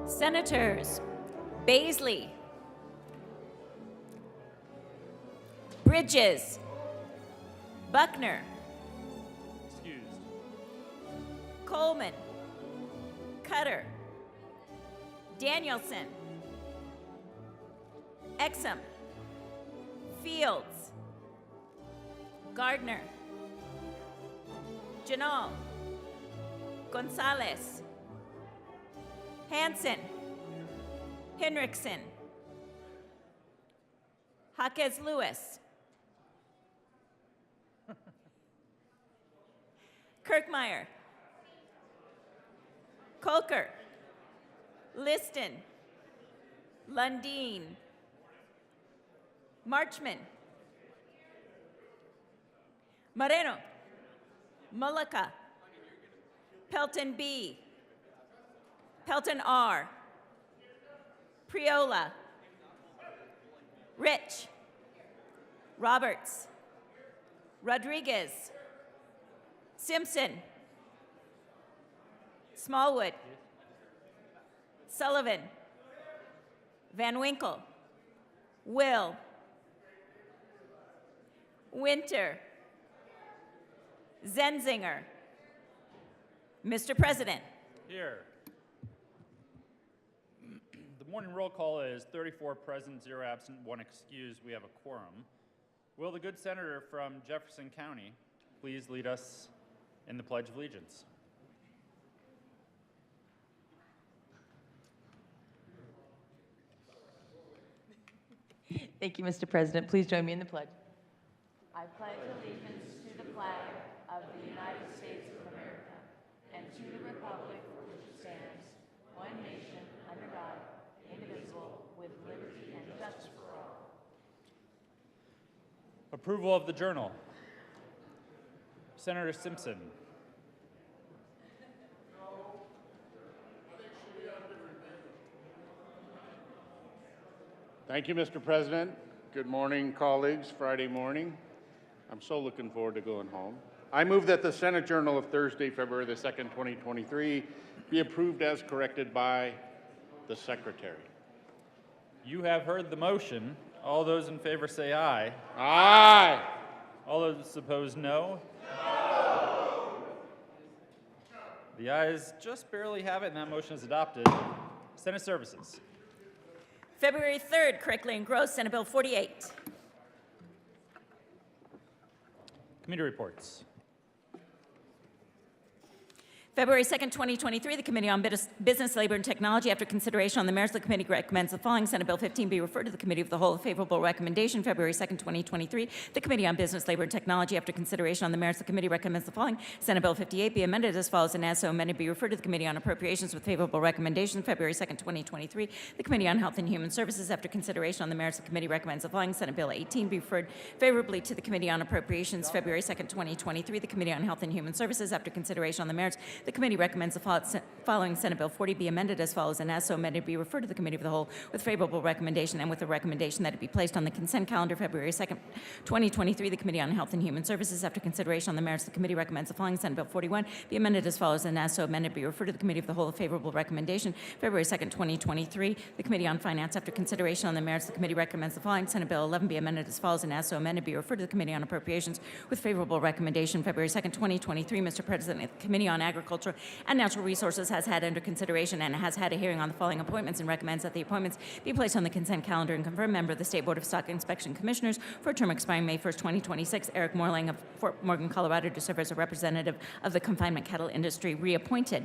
Senators Baisley, Bridges, Buckner, Excused. Coleman, Cutter, Danielson, Exum, Fields, Gardner, Janal, Gonzalez, Hansen, Henriksen, Jaquez Lewis, Kirkmeyer, Kolker, Liston, Lundeen, Marchman, Moreno, Mullica, Pelton B, Pelton R, Priola, Rich, Roberts, Rodriguez, Simpson, Smallwood, Sullivan, Van Winkle, Will, Winter, Zenzinger. Mr. President. Here. The morning roll call is 34 present, 0 absent, 1 excused. We have a quorum. Will the good senator from Jefferson County please lead us in the Pledge of Allegiance? Thank you, Mr. President. Please join me in the pledge. I pledge allegiance to the flag of the United States of America and to the republic for which it stands, one nation, under God, indivisible, with liberty and justice for all. Approval of the journal. Senator Simpson. Thank you, Mr. President. Good morning, colleagues. Friday morning. I'm so looking forward to going home. I move that the Senate Journal of Thursday, February the 2nd, 2023 be approved as corrected by the Secretary. You have heard the motion. All those in favor say aye. Aye. All those opposed, no. No. The ayes just barely have it, and that motion is adopted. Senate Services. February 3rd, correctly engrossed, Senate Bill 48. Committee reports. February 2nd, 2023, the Committee on Business, Labor, and Technology, after consideration on the merits, the committee recommends the following. Senate Bill 15 be referred to the Committee of the Whole. A favorable recommendation. February 2nd, 2023, the Committee on Business, Labor, and Technology, after consideration on the merits, the committee recommends the following. Senate Bill 58 be amended as follows, and as so amended be referred to the Committee on Appropriations with favorable recommendation. February 2nd, 2023, the Committee on Health and Human Services, after consideration on the merits, the committee recommends the following. Senate Bill 18 be referred favorably to the Committee on Appropriations. February 2nd, 2023, the Committee on Health and Human Services, after consideration on the merits, the committee recommends the following. Senate Bill 40 be amended as follows, and as so amended be referred to the Committee of the Whole with favorable recommendation, and with a recommendation that it be placed on the consent calendar. February 2nd, 2023, the Committee on Health and Human Services, after consideration on the merits, the committee recommends the following. Senate Bill 41 be amended as follows, and as so amended be referred to the Committee of the Whole with favorable recommendation. February 2nd, 2023, the Committee on Finance, after consideration on the merits, the committee recommends the following. Senate Bill 11 be amended as follows, and as so amended be referred to the Committee on Appropriations with favorable recommendation. February 2nd, 2023, Mr. President, the Committee on Agriculture and Natural Resources has had under consideration and has had a hearing on the following appointments and recommends that the appointments be placed on the consent calendar and confirmed member of the State Board of Stock Inspection Commissioners for a term expiring May 1st, 2026. Eric Morlang of Fort Morgan, Colorado, to serve as a representative of the confinement cattle industry, reappointed.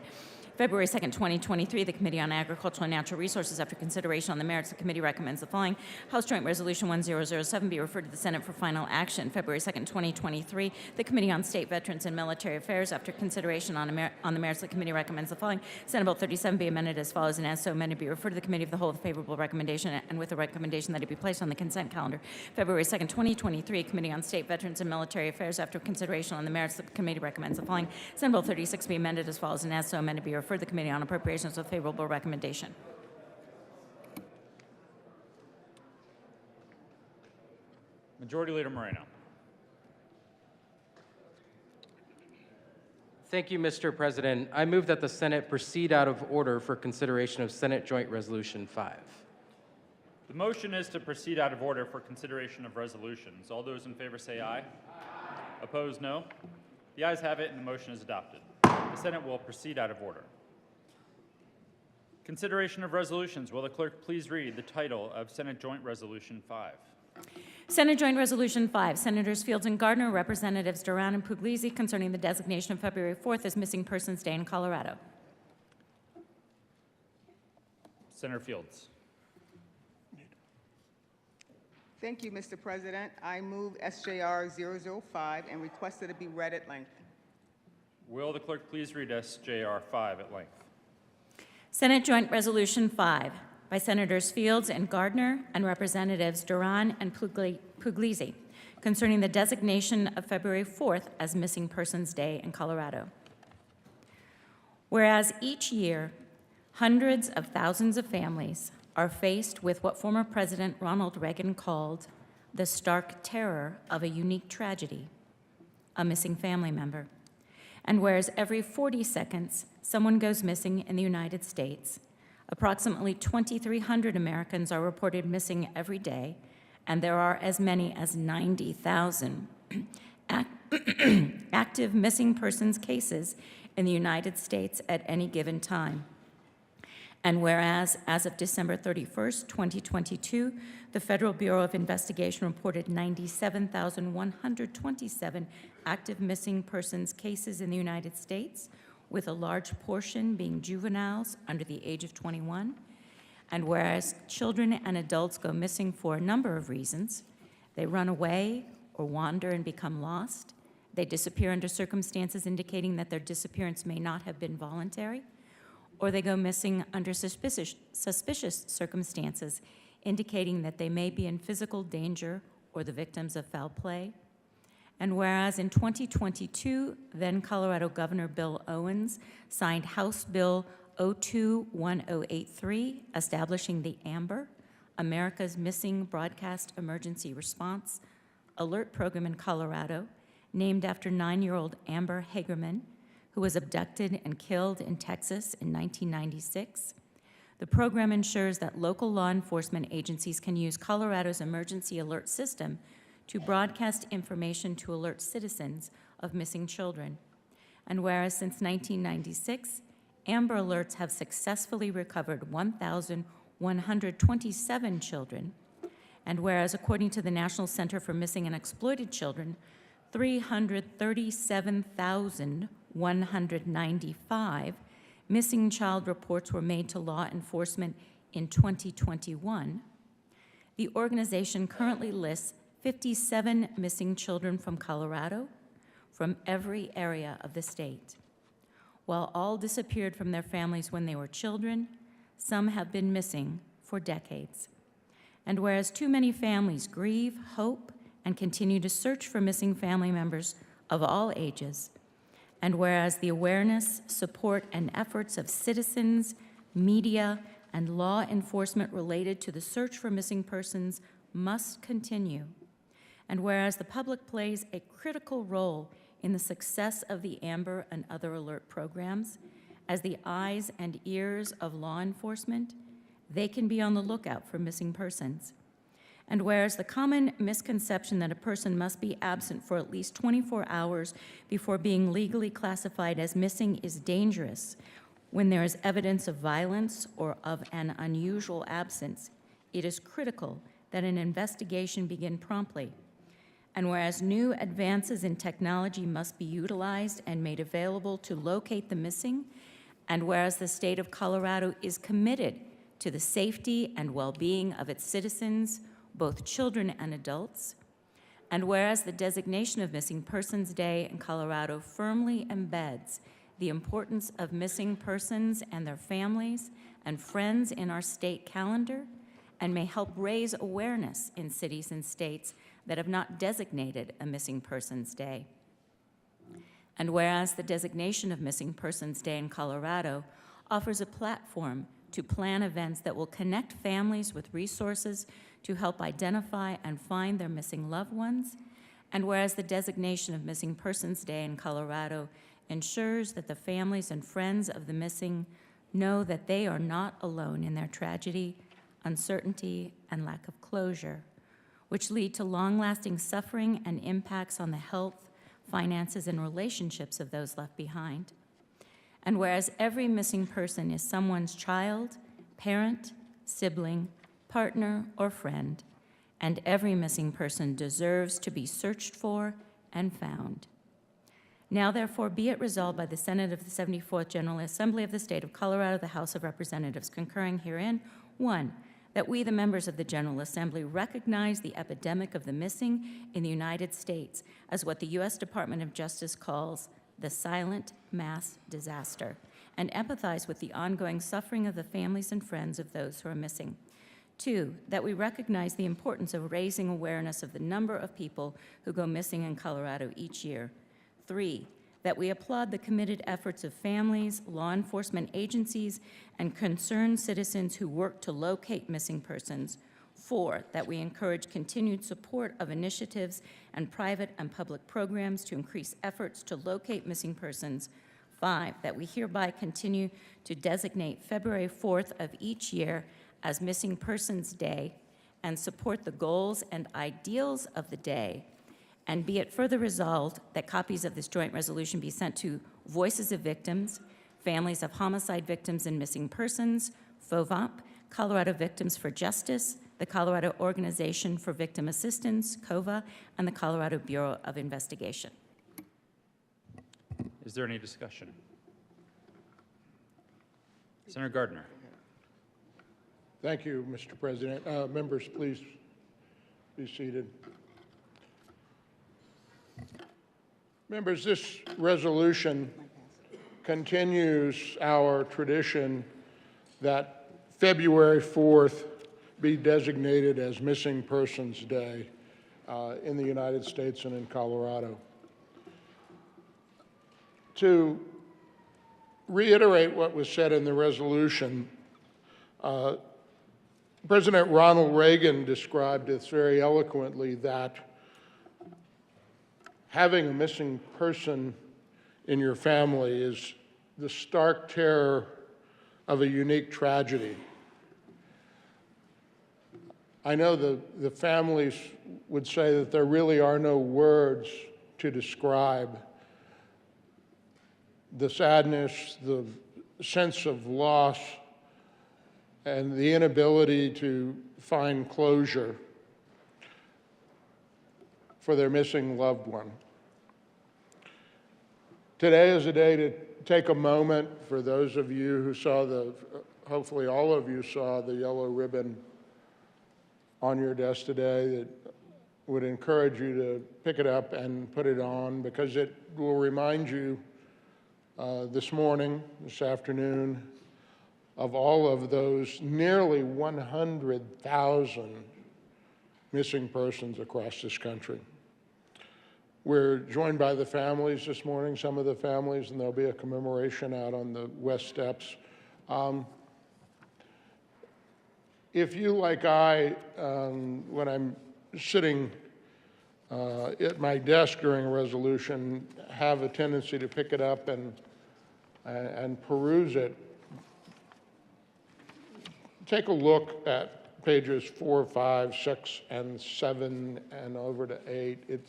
February 2nd, 2023, the Committee on Agricultural and Natural Resources, after consideration on the merits, the committee recommends the following. House Joint Resolution 1007 be referred to the Senate for final action. February 2nd, 2023, the Committee on State, Veterans, and Military Affairs, after consideration on the merits, the committee recommends the following. Senate Bill 37 be amended as follows, and as so amended be referred to the Committee of the Whole with favorable recommendation and with a recommendation that it be placed on the consent calendar. February 2nd, 2023, Committee on State, Veterans, and Military Affairs, after consideration on the merits, the committee recommends the following. Senate Bill 36 be amended as follows, and as so amended be referred to the Committee on Appropriations with favorable recommendation. Majority Leader Moreno. Thank you, Mr. President. I move that the Senate proceed out of order for consideration of Senate Joint Resolution 5. The motion is to proceed out of order for consideration of resolutions. All those in favor say aye. Opposed, no. The ayes have it, and the motion is adopted. The Senate will proceed out of order. Consideration of resolutions. Will the clerk please read the title of Senate Joint Resolution 5? Senate Joint Resolution 5, Senators Fields and Gardner, Representatives Duran and Puglisi, concerning the designation of February 4th as Missing Persons Day in Colorado. Senator Fields. Thank you, Mr. President. I move SJR 005 and request that it be read at length. Will the clerk please read SJR 5 at length? Senate Joint Resolution 5 by Senators Fields and Gardner and Representatives Duran and Puglisi, concerning the designation of February 4th as Missing Persons Day in Colorado. Whereas each year, hundreds of thousands of families are faced with what former President Ronald Reagan called the stark terror of a unique tragedy, a missing family member. And whereas every 40 seconds someone goes missing in the United States, approximately 2,300 Americans are reported missing every day, and there are as many as 90,000 active missing persons cases in the United States at any given time. And whereas, as of December 31st, 2022, the Federal Bureau of Investigation reported 97,127 active missing persons cases in the United States, with a large portion being juveniles under the age of 21. And whereas children and adults go missing for a number of reasons, they run away or wander and become lost, they disappear under circumstances indicating that their disappearance may not have been voluntary, or they go missing under suspicious circumstances indicating that they may be in physical danger or the victims of foul play. And whereas in 2022, then Colorado Governor Bill Owens signed House Bill 021083, establishing the AMBER, America's Missing Broadcast Emergency Response Alert Program in Colorado, named after 9-year-old Amber Hagerman, who was abducted and killed in Texas in 1996. The program ensures that local law enforcement agencies can use Colorado's emergency alert system to broadcast information to alert citizens of missing children. And whereas since 1996, Amber Alerts have successfully recovered 1,127 children, and whereas according to the National Center for Missing and Exploited Children, 337,195 missing child reports were made to law enforcement in 2021, the organization currently lists 57 missing children from Colorado, from every area of the state. While all disappeared from their families when they were children, some have been missing for decades. And whereas too many families grieve, hope, and continue to search for missing family members of all ages, and whereas the awareness, support, and efforts of citizens, media, and law enforcement related to the search for missing persons must continue, and whereas the public plays a critical role in the success of the AMBER and other alert programs, as the eyes and ears of law enforcement, they can be on the lookout for missing persons. And whereas the common misconception that a person must be absent for at least 24 hours before being legally classified as missing is dangerous when there is evidence of violence or of an unusual absence, it is critical that an investigation begin promptly. And whereas new advances in technology must be utilized and made available to locate the missing, and whereas the state of Colorado is committed to the safety and well-being of its citizens, both children and adults, and whereas the designation of Missing Persons Day in Colorado firmly embeds the importance of missing persons and their families and friends in our state calendar, and may help raise awareness in cities and states that have not designated a Missing Persons Day. And whereas the designation of Missing Persons Day in Colorado offers a platform to plan events that will connect families with resources to help identify and find their missing loved ones, and whereas the designation of Missing Persons Day in Colorado ensures that the families and friends of the missing know that they are not alone in their tragedy, uncertainty, and lack of closure, which lead to long-lasting suffering and impacts on the health, finances, and relationships of those left behind. And whereas every missing person is someone's child, parent, sibling, partner, or friend, and every missing person deserves to be searched for and found. Now therefore be it resolved by the Senate of the 74th General Assembly of the State of Colorado, the House of Representatives concurring herein, 1, that we, the members of the General Assembly, recognize the epidemic of the missing in the United States as what the U.S. Department of Justice calls the silent mass disaster, and empathize with the ongoing suffering of the families and friends of those who are missing. 2, that we recognize the importance of raising awareness of the number of people who go missing in Colorado each year. 3, that we applaud the committed efforts of families, law enforcement agencies, and concerned citizens who work to locate missing persons. 4, that we encourage continued support of initiatives and private and public programs to increase efforts to locate missing persons. 5, that we hereby continue to designate February 4th of each year as Missing Persons Day and support the goals and ideals of the day. And be it further resolved that copies of this joint resolution be sent to Voices of Victims, Families of Homicide Victims and Missing Persons, FOVOP, Colorado Victims for Justice, the Colorado Organization for Victim Assistance, COVA, and the Colorado Bureau of Investigation. Is there any discussion? Senator Gardner. Thank you, Mr. President. Members, please be seated. Members, this resolution continues our tradition that February 4th be designated as Missing Persons Day in the United States and in Colorado. To reiterate what was said in the resolution, President Ronald Reagan described this very eloquently, that having a missing person in your family is the stark terror of a unique tragedy. I know the families would say that there really are no words to describe the sadness, the sense of loss, and the inability to find closure for their missing loved one. Today is a day to take a moment for those of you who saw hopefully all of you saw the yellow ribbon on your desk today, that would encourage you to pick it up and put it on, because it will remind you this morning, this afternoon, of all of those nearly 100,000 missing persons across this country. We're joined by the families this morning, some of the families, and there'll be a commemoration out on the West Steps. If you, like I, when I'm sitting at my desk during a resolution, have a tendency to pick it up and peruse it, take a look at pages 4, 5, 6, and 7, and over to 8.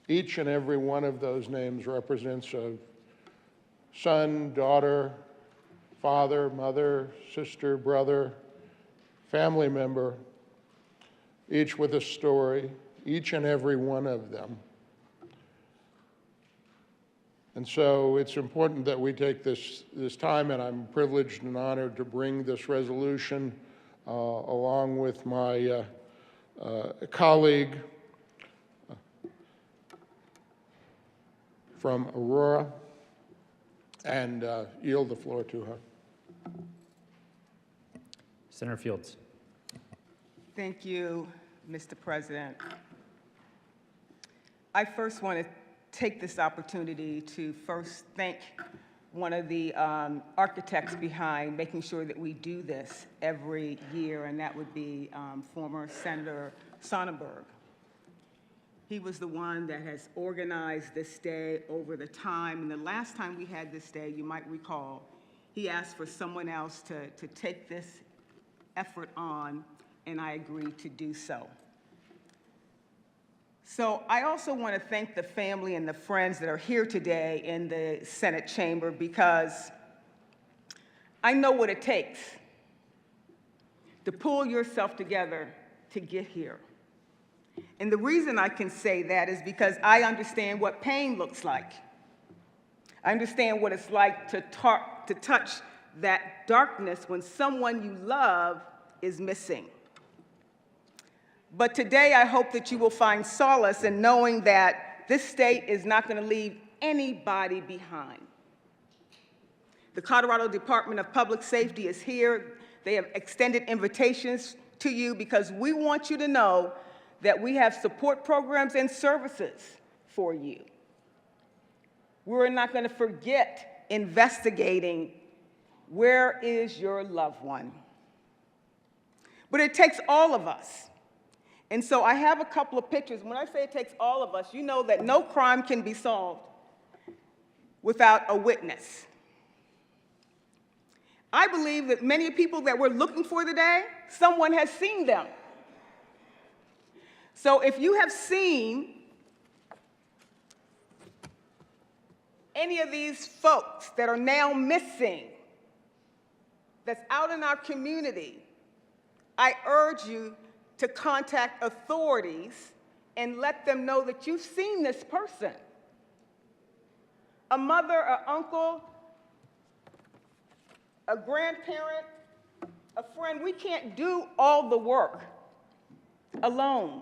Each and every one of those names represents a son, daughter, father, mother, sister, brother, family member, each with a story, each and every one of them. And so it's important that we take this time, and I'm privileged and honored to bring this resolution along with my colleague from Aurora, and yield the floor to her. Senator Fields. Thank you, Mr. President. I first want to take this opportunity to first thank one of the architects behind making sure that we do this every year, and that would be former Senator Sonnenberg. He was the one that has organized this day over the time. And the last time we had this day, you might recall, he asked for someone else to take this effort on, and I agreed to do so. So I also want to thank the family and the friends that are here today in the Senate chamber, because I know what it takes to pull yourself together to get here. And the reason I can say that is because I understand what pain looks like. I understand what it's like to touch that darkness when someone you love is missing. But today, I hope that you will find solace in knowing that this state is not going to leave anybody behind. The Colorado Department of Public Safety is here. They have extended invitations to you because we want you to know that we have support programs and services for you. We're not going to forget investigating where is your loved one. But it takes all of us. And so I have a couple of pictures. When I say it takes all of us, you know that no crime can be solved without a witness. I believe that many people that we're looking for today, someone has seen them. So if you have seen any of these folks that are now missing, that's out in our community, I urge you to contact authorities and let them know that you've seen this person. A mother, an uncle, a grandparent, a friend. We can't do all the work alone.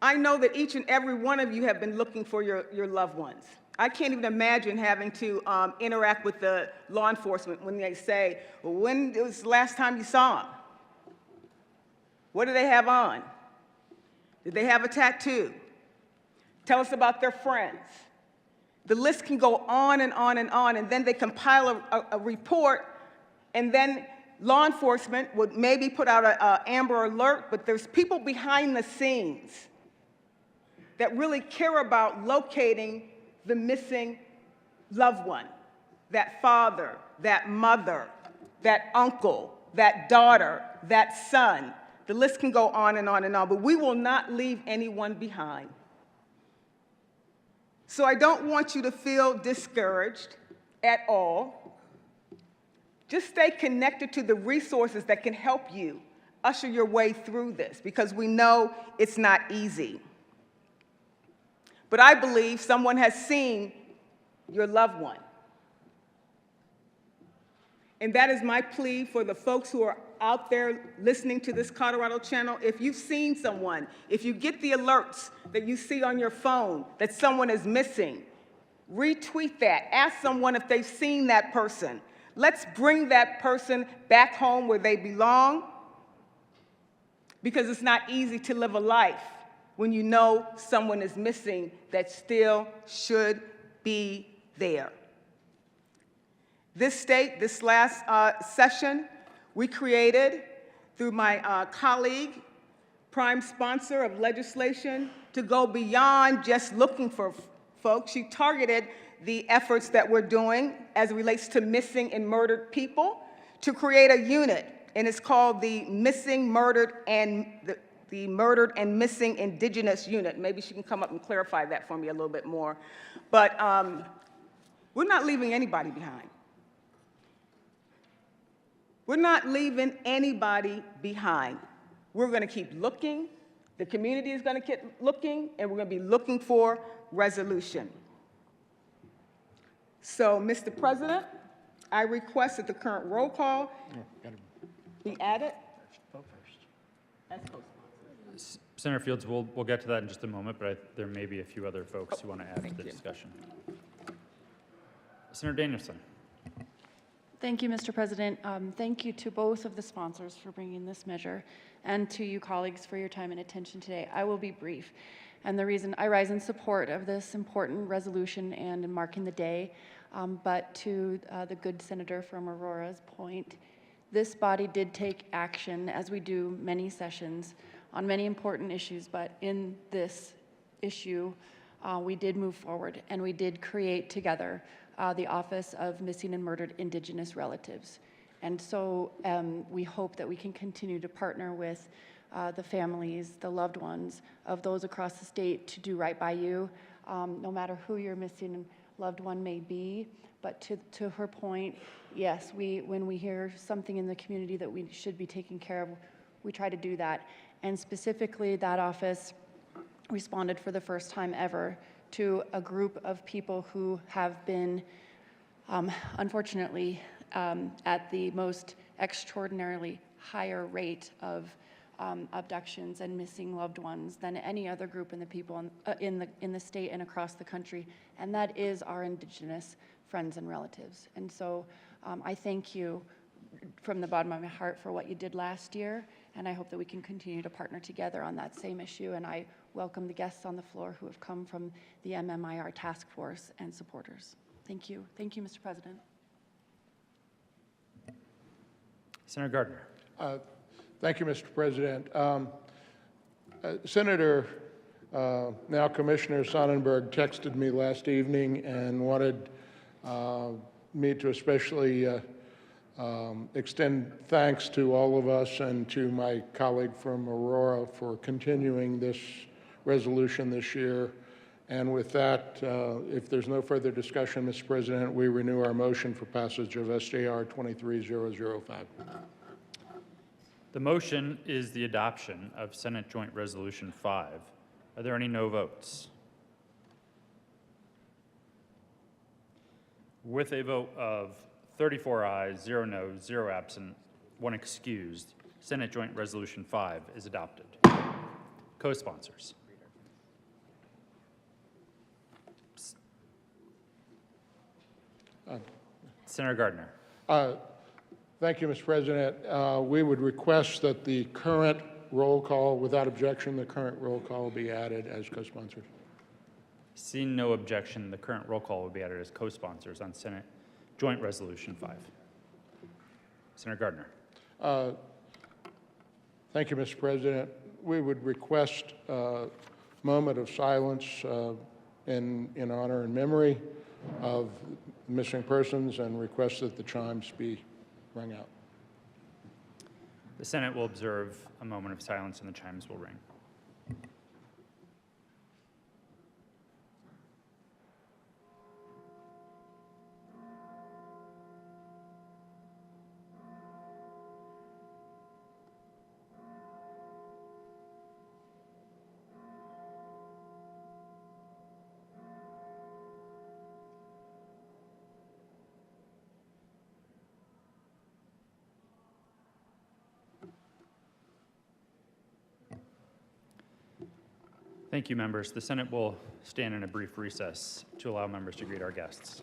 I know that each and every one of you have been looking for your loved ones. I can't even imagine having to interact with the law enforcement when they say, well, when was the last time you saw them? What do they have on? Did they have a tattoo? Tell us about their friends. The list can go on and on and on, and then they compile a report, and then law enforcement would maybe put out an Amber Alert, but there's people behind the scenes that really care about locating the missing loved one, that father, that mother, that uncle, that daughter, that son. The list can go on and on and on, but we will not leave anyone behind. So I don't want you to feel discouraged at all. Just stay connected to the resources that can help you usher your way through this, because we know it's not easy. But I believe someone has seen your loved one. And that is my plea for the folks who are out there listening to this Colorado channel. If you've seen someone, if you get the alerts that you see on your phone that someone is missing, retweet that. Ask someone if they've seen that person. Let's bring that person back home where they belong, because it's not easy to live a life when you know someone is missing that still should be there. This state, this last session, we created through my colleague, prime sponsor of legislation, to go beyond just looking for folks. She targeted the efforts that we're doing as it relates to missing and murdered people to create a unit, and it's called the Missing, Murdered, and the Murdered and Missing Indigenous Unit. Maybe she can come up and clarify that for me a little bit more. But we're not leaving anybody behind. We're not leaving anybody behind. We're going to keep looking. The community is going to keep looking, and we're going to be looking for resolution. So, Mr. President, I request that the current roll call be added. As co-sponsor. Senator Fields, we'll get to that in just a moment, but there may be a few other folks who want to add to the discussion. Senator Danielson. Thank you, Mr. President. Thank you to both of the sponsors for bringing this measure, and to you colleagues for your time and attention today. I will be brief. And the reason I rise in support of this important resolution and in marking the day, but to the good senator from Aurora's point, this body did take action, as we do many sessions, on many important issues, but in this issue, we did move forward and we did create together the Office of Missing and Murdered Indigenous Relatives. And so we hope that we can continue to partner with the families, the loved ones of those across the state to do right by you, no matter who your missing loved one may be. But to her point, yes, when we hear something in the community that we should be taking care of, we try to do that. And specifically, that office responded for the first time ever to a group of people who have been, unfortunately, at the most extraordinarily higher rate of abductions and missing loved ones than any other group in the people in the state and across the country, and that is our Indigenous friends and relatives. And so I thank you from the bottom of my heart for what you did last year, and I hope that we can continue to partner together on that same issue, and I welcome the guests on the floor who have come from the MMIR task force and supporters. Thank you. Thank you, Mr. President. Senator Gardner. Thank you, Mr. President. Senator, now Commissioner Sonnenberg, texted me last evening and wanted me to especially extend thanks to all of us and to my colleague from Aurora for continuing this resolution this year. And with that, if there's no further discussion, Mr. President, we renew our motion for passage of SJR 23005. The motion is the adoption of Senate Joint Resolution 5. Are there any no votes? With a vote of 34 ayes, 0 noes, 0 absent, 1 excused, Senate Joint Resolution 5 is adopted. Co-sponsors. Senator Gardner. Thank you, Mr. President. We would request that the current roll call, without objection, the current roll call be added as co-sponsors. Seeing no objection, the current roll call will be added as co-sponsors on Senate Joint Resolution 5. Senator Gardner. Thank you, Mr. President. We would request a moment of silence in honor and memory of missing persons and request that the chimes be rung out. The Senate will observe a moment of silence and the chimes will ring. Thank you, members. The Senate will stand in a brief recess to allow members to greet our guests.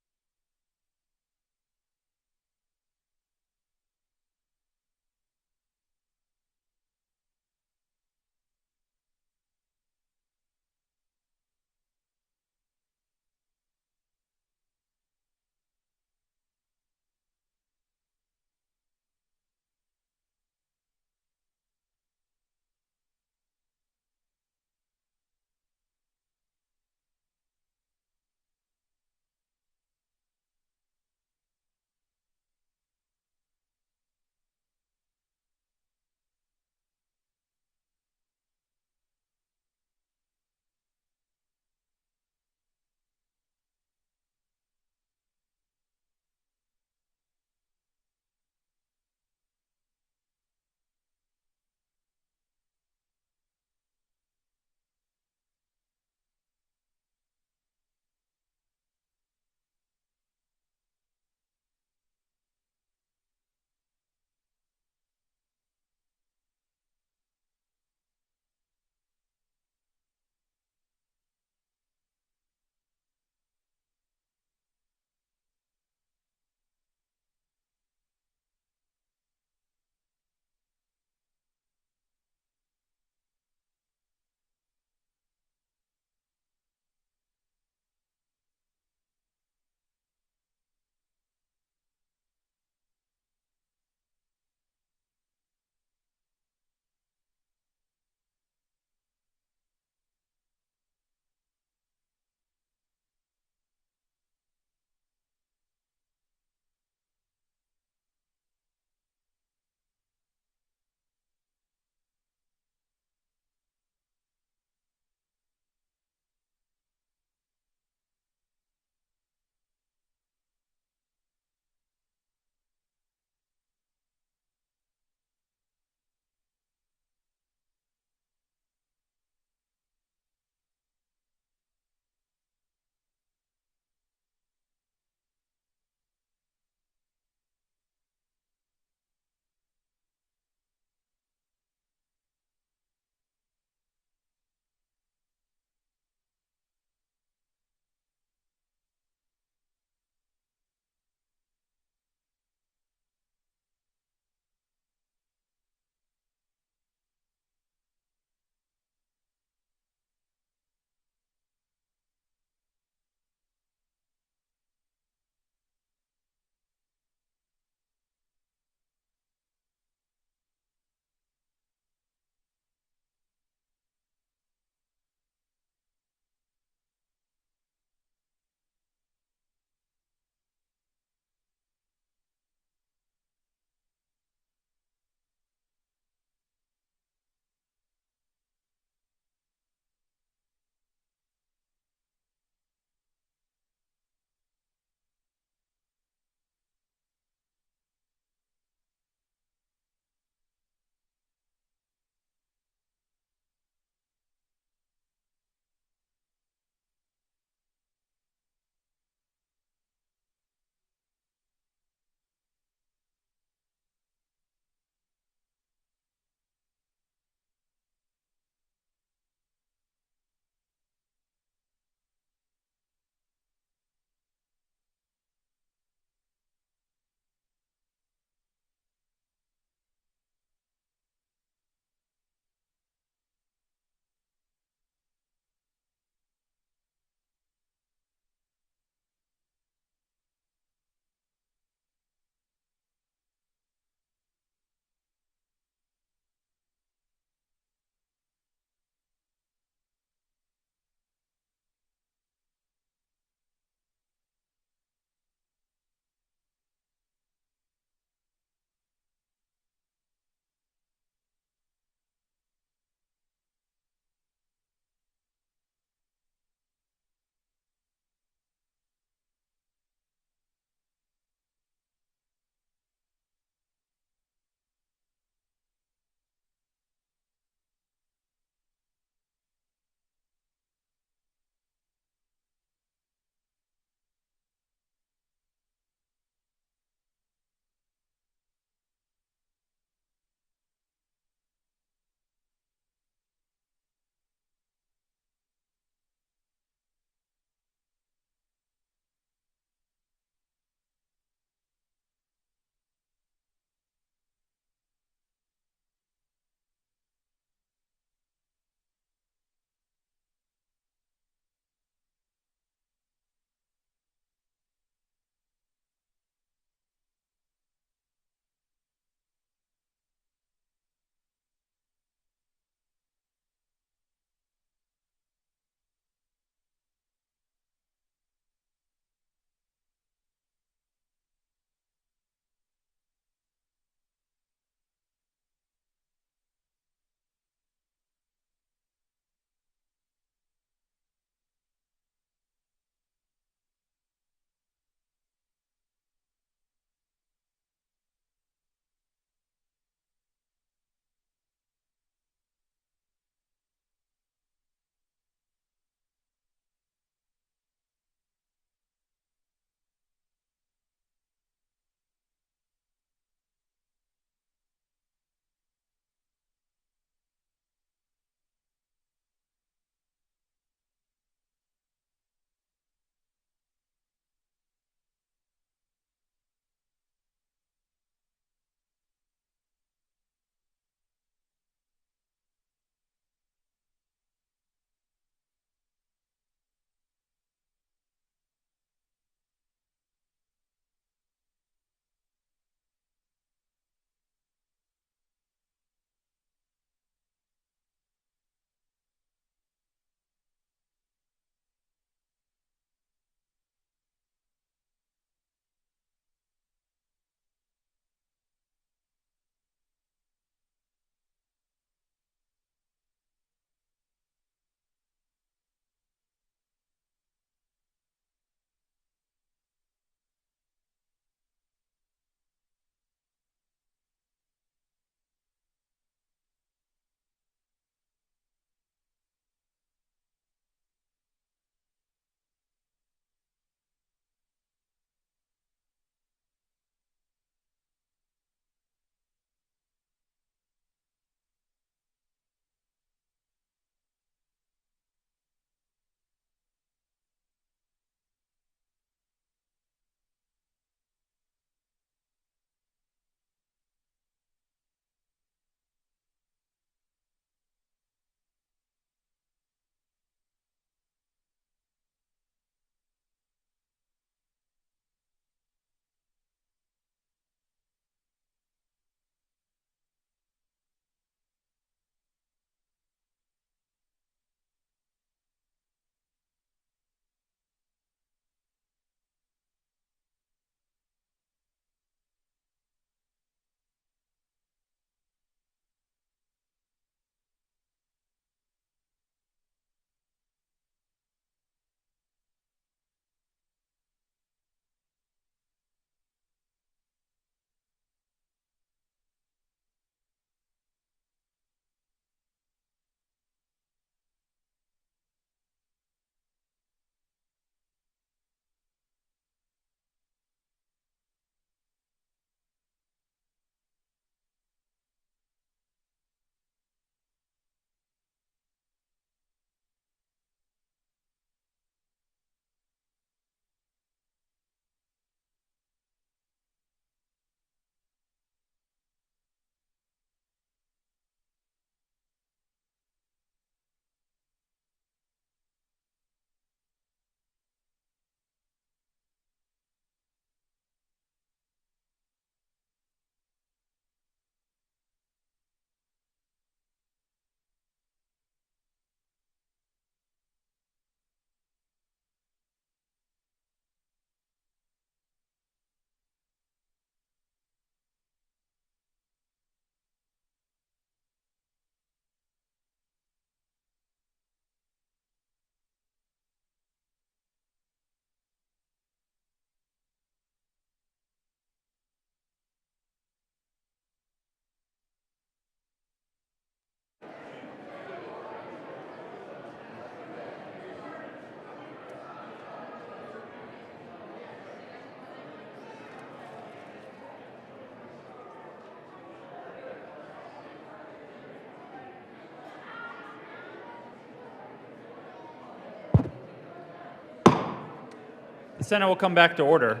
The Senate will come back to order.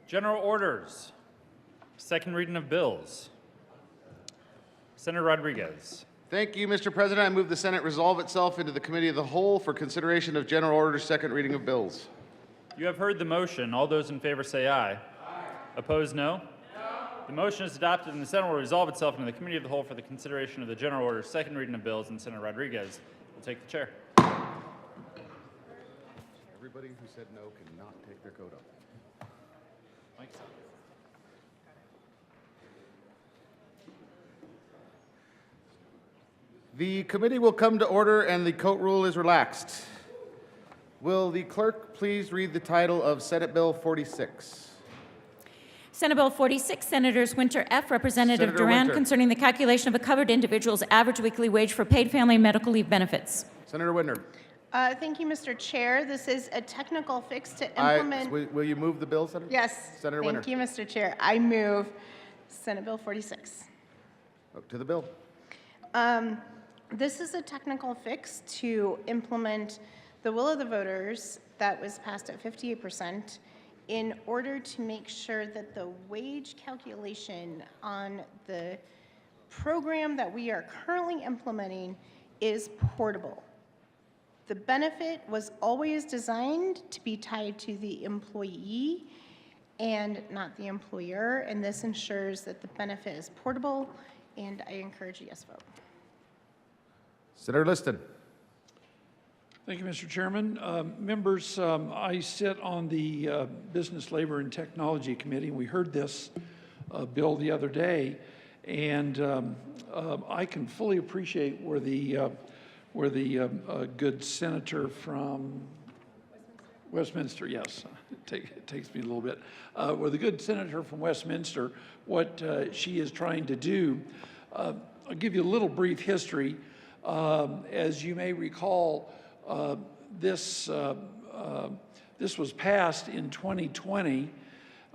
General orders. Second reading of bills. Senator Rodriguez. Thank you, Mr. President. I move the Senate resolve itself into the Committee of the Whole for consideration of general orders, second reading of bills. You have heard the motion. All those in favor say aye. Opposed, no? The motion is adopted, and the Senate will resolve itself into the Committee of the Whole for the consideration of the general orders, second reading of bills, and Senator Rodriguez will take the chair. Everybody who said no cannot take their coat off. Mike's up. The committee will come to order and the coat rule is relaxed. Will the clerk please read the title of Senate Bill 46? Senate Bill 46, Senators Winter F., Representative Senator Duran, Winter. concerning the calculation of a covered individual's average weekly wage for paid family and medical leave benefits. Senator Winder. Thank you, Mr. Chair. This is a technical fix to I- implement. Will you move the bill, Senator? Yes. Senator Winter. Thank you, Mr. Chair. I move Senate Bill 46. To the bill. This is a technical fix to implement the will of the voters that was passed at 58% in order to make sure that the wage calculation on the program that we are currently implementing is portable. The benefit was always designed to be tied to the employee and not the employer, and this ensures that the benefit is portable, and I encourage a yes vote. Senator Liston. Thank you, Mr. Chairman. Members, I sit on the Business, Labor, and Technology Committee. We heard this bill the other day, and I can fully appreciate where the good senator from Westminster, yes, it takes me a little bit, where the good senator from Westminster, what she is trying to do. I'll give you a little brief history. As you may recall, this was passed in 2020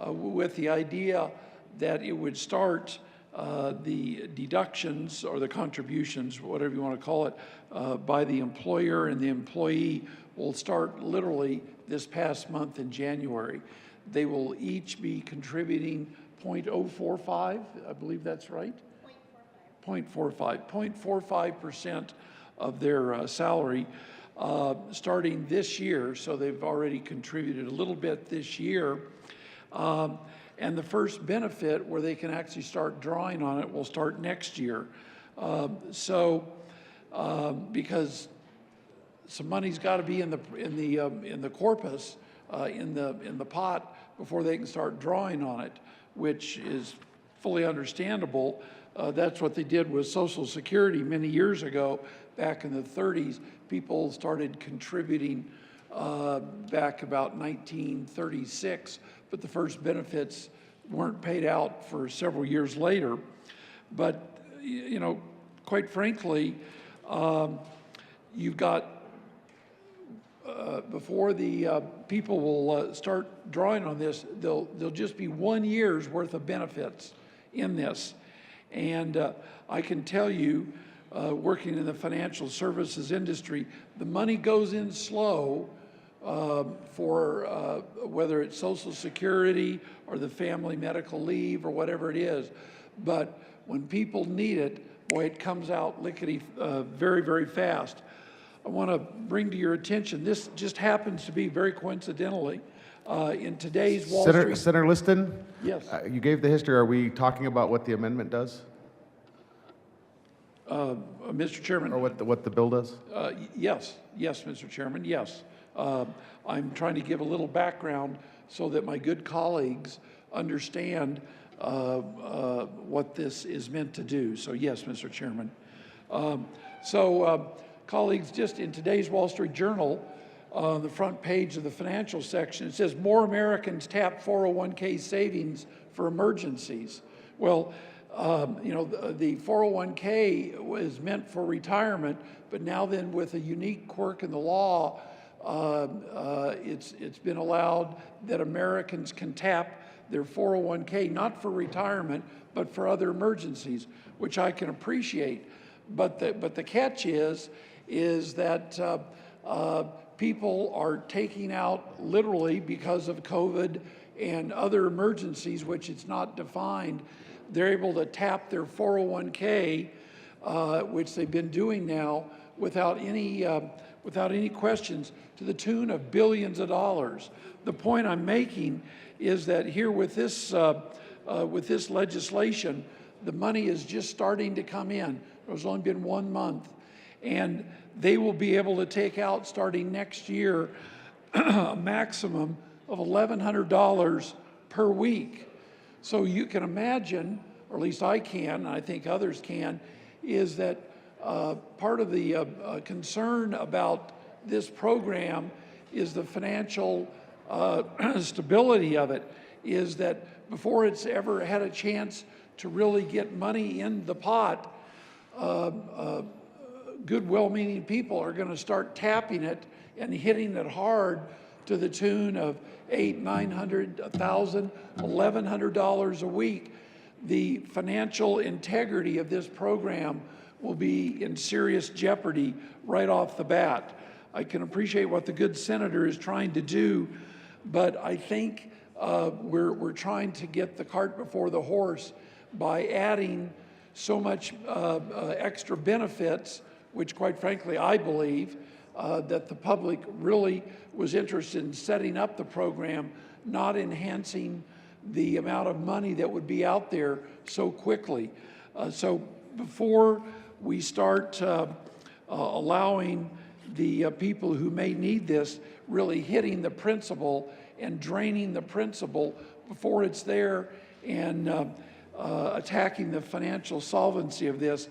with the idea that it would start the deductions or the contributions, whatever you want to call it, by the employer, and the employee will start literally this past month in January. They will each be contributing 0.045, I believe that's right? 0.45% of their salary starting this year, so they've already contributed a little bit this year. And the first benefit where they can actually start drawing on it will start next year. Because some money's got to be in the corpus, in the pot, before they can start drawing on it, which is fully understandable. That's what they did with Social Security many years ago. Back in the 30s, people started contributing back about 1936, but the first benefits weren't paid out for several years later. But, you know, quite frankly, you've got, before the people will start drawing on this, there'll just be 1 year's worth of benefits in this. And I can tell you, working in the financial services industry, the money goes in slow for whether it's Social Security or the family medical leave or whatever it is. But when people need it, boy, it comes out lickety very, very fast. I want to bring to your attention, this just happens to be very coincidentally in today's Wall Street. Senator Liston? Yes. You gave the history. Are we talking about what the amendment does? Mr. Chairman. Or what the bill does? Yes, Mr. Chairman, yes. I'm trying to give a little background so that my good colleagues understand what this is meant to do. So yes, Mr. Chairman. Colleagues, just in today's Wall Street Journal, on the front page of the financial section, it says more Americans tap 401k savings for emergencies. Well, you know, the 401k was meant for retirement, but now then with a unique quirk in the law, it's been allowed that Americans can tap their 401k, not for retirement, but for other emergencies, which I can appreciate. But the catch is that people are taking out literally because of COVID and other emergencies, which it's not defined. They're able to tap their 401k, which they've been doing now without any questions, to the tune of billions of dollars. The point I'm making is that here with this legislation, the money is just starting to come in. There's only been 1 month, and they will be able to take out starting next year a maximum of $1,100 per week. So you can imagine, or at least I can, and I think others can, is that part of the concern about this program is the financial stability of it, is that before it's ever had a chance to really get money in the pot, good, well-meaning people are going to start tapping it and hitting it hard to the tune of $800, $900, $1,000, $1,100 a week. The financial integrity of this program will be in serious jeopardy right off the bat. I can appreciate what the good senator is trying to do, but I think we're trying to get the cart before the horse by adding so much extra benefits, which quite frankly I believe that the public really was interested in setting up the program, not enhancing the amount of money that would be out there so quickly. So before we start allowing the people who may need this really hitting the principal and draining the principal before it's there and attacking the financial solvency of this,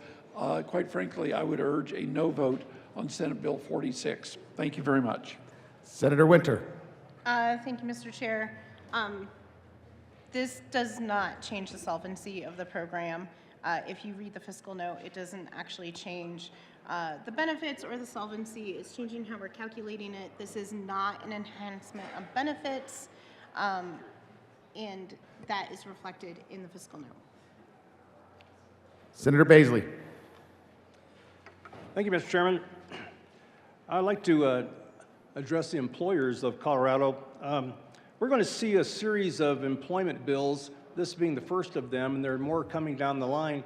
quite frankly, I would urge a no vote on Senate Bill 46. Thank you very much. Senator Winter. Thank you, Mr. Chair. This does not change the solvency of the program. If you read the fiscal note, it doesn't actually change the benefits or the solvency. It's changing how we're calculating it. This is not an enhancement of benefits, and that is reflected in the fiscal note. Senator Baisley. Thank you, Mr. Chairman. I'd like to address the employers of Colorado. We're going to see a series of employment bills, this being the first of them, and there are more coming down the line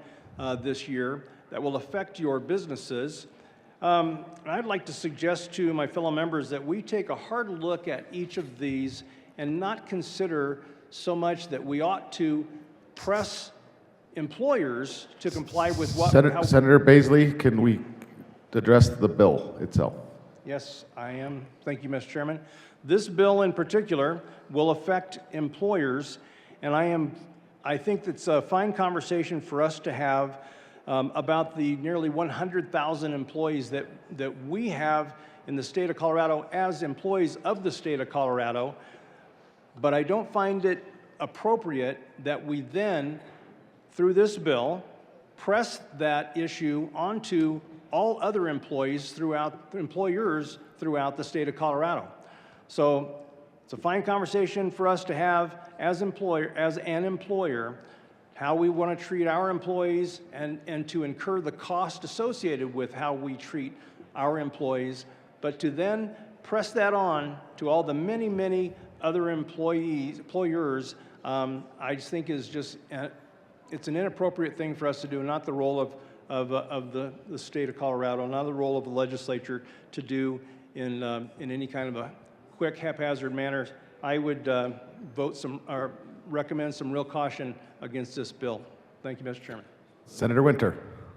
this year that will affect your businesses. I'd like to suggest to my fellow members that we take a hard look at each of these and not consider so much that we ought to press employers to comply with what... Senator Baisley, can we address the bill itself? Yes, I am. Thank you, Mr. Chairman. This bill in particular will affect employers, and I think it's a fine conversation for us to have about the nearly 100,000 employees that we have in the state of Colorado as employees of the state of Colorado. But I don't find it appropriate that we then, through this bill, press that issue onto all other employers throughout the state of Colorado. So it's a fine conversation for us to have as an employer, how we want to treat our employees and to incur the cost associated with how we treat our employees, but to then press that on to all the many, many other employers, I just think is just, it's an inappropriate thing for us to do, not the role of the state of Colorado, not the role of the legislature to do in any kind of a quick, haphazard manner. I would recommend some real caution against this bill. Thank you, Mr. Chairman. Senator Winter.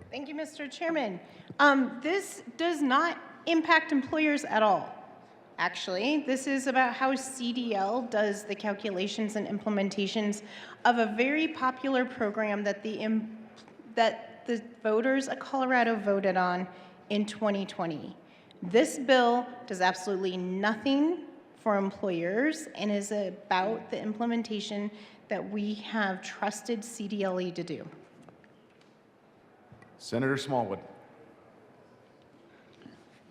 Thank you, Mr. Chairman. This does not impact employers at all. Actually, this is about how CDL does the calculations and implementations of a very popular program that the voters of Colorado voted on in 2020. This bill does absolutely nothing for employers and is about the implementation that we have trusted CDLE to do. Senator Smallwood.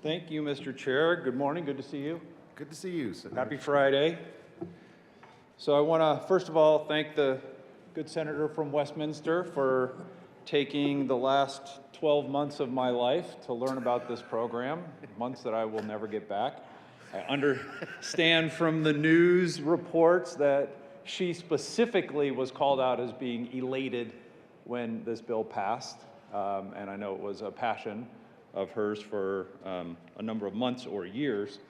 Thank you, Mr. Chair. Good morning. Good to see you. Good to see you, Senator. Happy Friday. So I want to, first of all, thank the good senator from Westminster for taking the last 12 months of my life to learn about this program, months that I will never get back. I understand from the news reports that she specifically was called out as being elated when this bill passed, and I know it was a passion of hers for a number of months or years.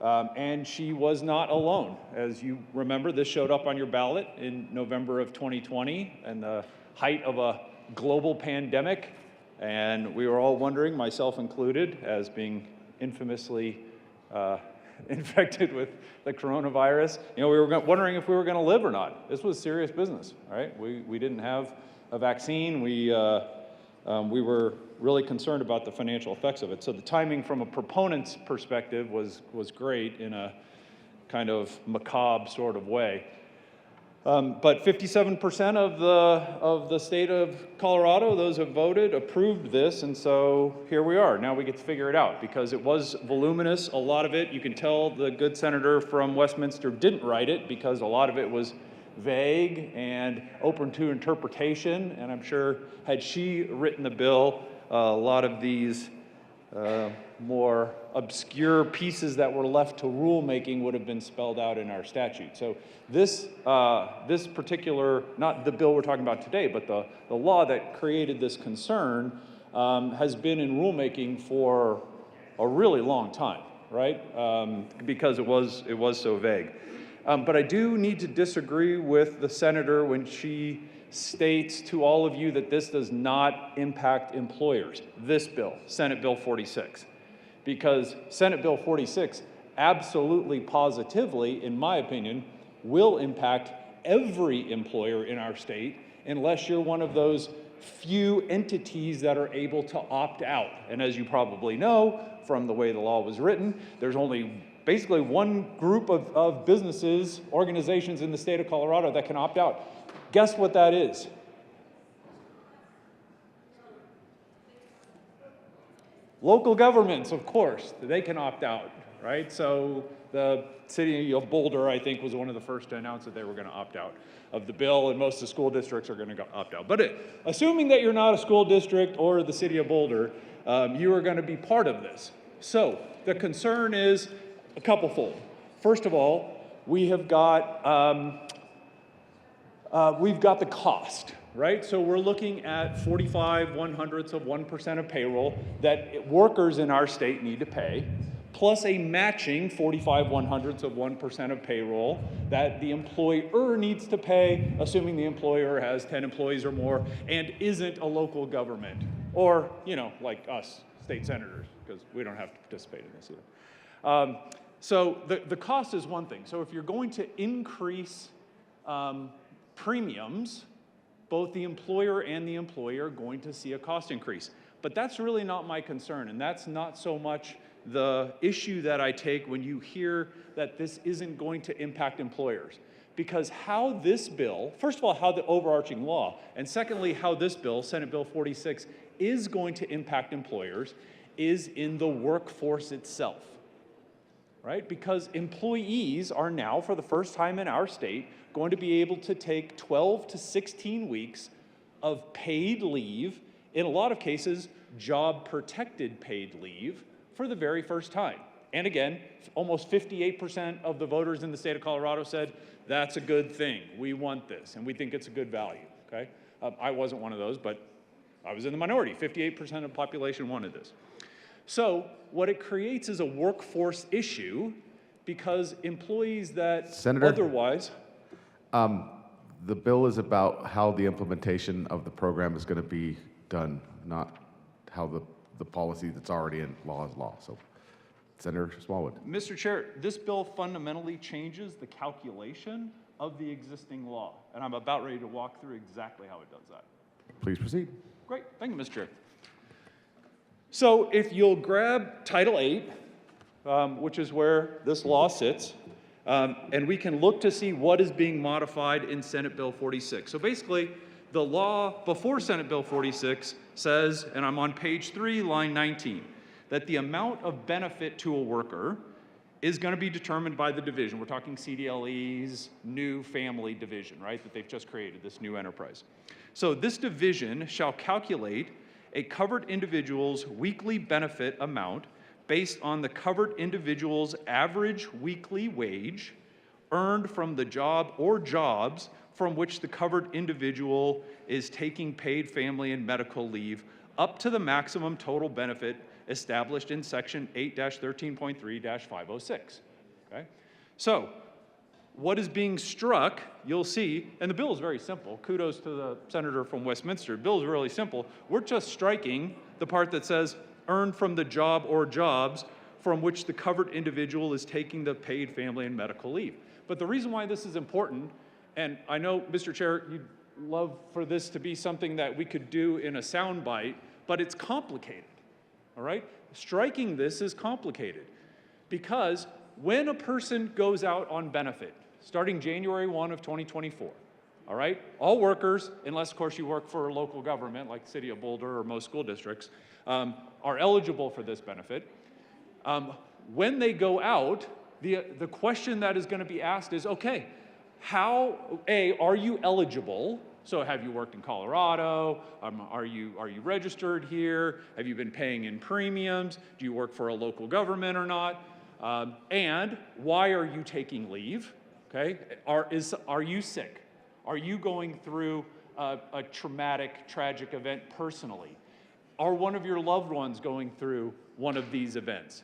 And she was not alone. As you remember, this showed up on your ballot in November of 2020 and the height of a global pandemic. And we were all wondering, myself included, as being infamously infected with the coronavirus, we were wondering if we were going to live or not. This was serious business, right? We didn't have a vaccine. We were really concerned about the financial effects of it. So the timing from a proponent's perspective was great in a kind of macabre sort of way. But 57% of the state of Colorado, those who voted, approved this, and so here we are. Now we get to figure it out, because it was voluminous. A lot of it, you can tell the good senator from Westminster didn't write it, because a lot of it was vague and open to interpretation, and I'm sure had she written the bill, a lot of these more obscure pieces that were left to rulemaking would have been spelled out in our statute. So this particular, not the bill we're talking about today, but the law that created this concern has been in rulemaking for a really long time, right? Because it was so vague. But I do need to disagree with the senator when she states to all of you that this does not impact employers. This bill, Senate Bill 46. Because Senate Bill 46 absolutely positively, in my opinion, will impact every employer in our state unless you're one of those few entities that are able to opt out. And as you probably know from the way the law was written, there's only basically one group of businesses, organizations in the state of Colorado that can opt out. Guess what that is? Local governments, of course, they can opt out, right? So the city of Boulder, I think, was one of the first to announce that they were going to opt out of the bill, and most of the school districts are going to opt out. But assuming that you're not a school district or the city of Boulder, you are going to be part of this. So the concern is a couple-fold. First of all, we've got the cost, right? So we're looking at 45/100ths of 1% of payroll that workers in our state need to pay, plus a matching 45/100ths of 1% of payroll that the employer needs to pay, assuming the employer has 10 employees or more and isn't a local government, or, like us, state senators, because we don't have to participate in this either. So the cost is one thing. So if you're going to increase premiums, both the employer and the employee are going to see a cost increase. But that's really not my concern, and that's not so much the issue that I take when you hear that this isn't going to impact employers. Because how this bill, first of all, how the overarching law, and secondly, how this bill, Senate Bill 46, is going to impact employers is in the workforce itself, right? Because employees are now, for the first time in our state, going to be able to take 12 to 16 weeks of paid leave, in a lot of cases, job-protected paid leave, for the very first time. And again, almost 58% of the voters in the state of Colorado said, that's a good thing. We want this, and we think it's a good value, okay? I wasn't one of those, but I was in the minority. 58% of the population wanted this. So what it creates is a workforce issue, because employees that Senator? otherwise... The bill is about how the implementation of the program is going to be done, not how the policy that's already in law is law. So, Senator Smallwood. Mr. Chair, this bill fundamentally changes the calculation of the existing law, and I'm about ready to walk through exactly how it does that. Please proceed. Great, thank you, Mr. Chair. So if you'll grab Title 8, which is where this law sits, and we can look to see what is being modified in Senate Bill 46. So basically, the law before Senate Bill 46 says, and I'm on page 3, line 19, that the amount of benefit to a worker is going to be determined by the division. We're talking CDLE's new family division, right, that they've just created, this new enterprise. So this division shall calculate a covered individual's weekly benefit amount based on the covered individual's average weekly wage earned from the job or jobs from which the covered individual is taking paid family and medical leave up to the maximum total benefit established in section 8-13.3-506, okay? So what is being struck, you'll see, and the bill is very simple. Kudos to the senator from Westminster. The bill is really simple. We're just striking the part that says earned from the job or jobs from which the covered individual is taking the paid family and medical leave. But the reason why this is important, and I know, Mr. Chair, you'd love for this to be something that we could do in a sound bite, but it's complicated, all right? Striking this is complicated because when a person goes out on benefit, starting January 1 of 2024, all right, all workers, unless of course you work for a local government like the city of Boulder or most school districts, are eligible for this benefit. When they go out, the question that is going to be asked is, okay, are you eligible? So have you worked in Colorado? Are you registered here? Have you been paying in premiums? Do you work for a local government or not? And why are you taking leave? Okay, are you sick? Are you going through a traumatic, tragic event personally? Are one of your loved ones going through one of these events?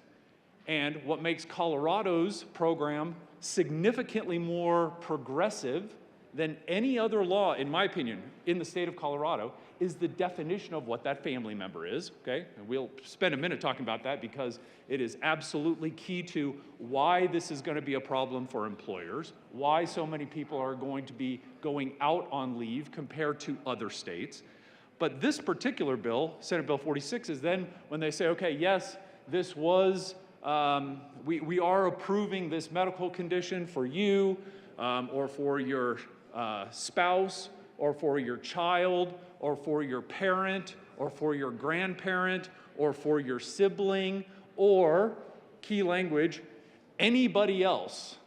And what makes Colorado's program significantly more progressive than any other law, in my opinion, in the state of Colorado, is the definition of what that family member is, okay? And we'll spend a minute talking about that because it is absolutely key to why this is going to be a problem for employers, why so many people are going to be going out on leave compared to other states. But this particular bill, Senate Bill 46, is then when they say, okay, yes, this was, we are approving this medical condition for you or for your spouse, or for your child, or for your parent, or for your grandparent, or for your sibling, or, key language, anybody else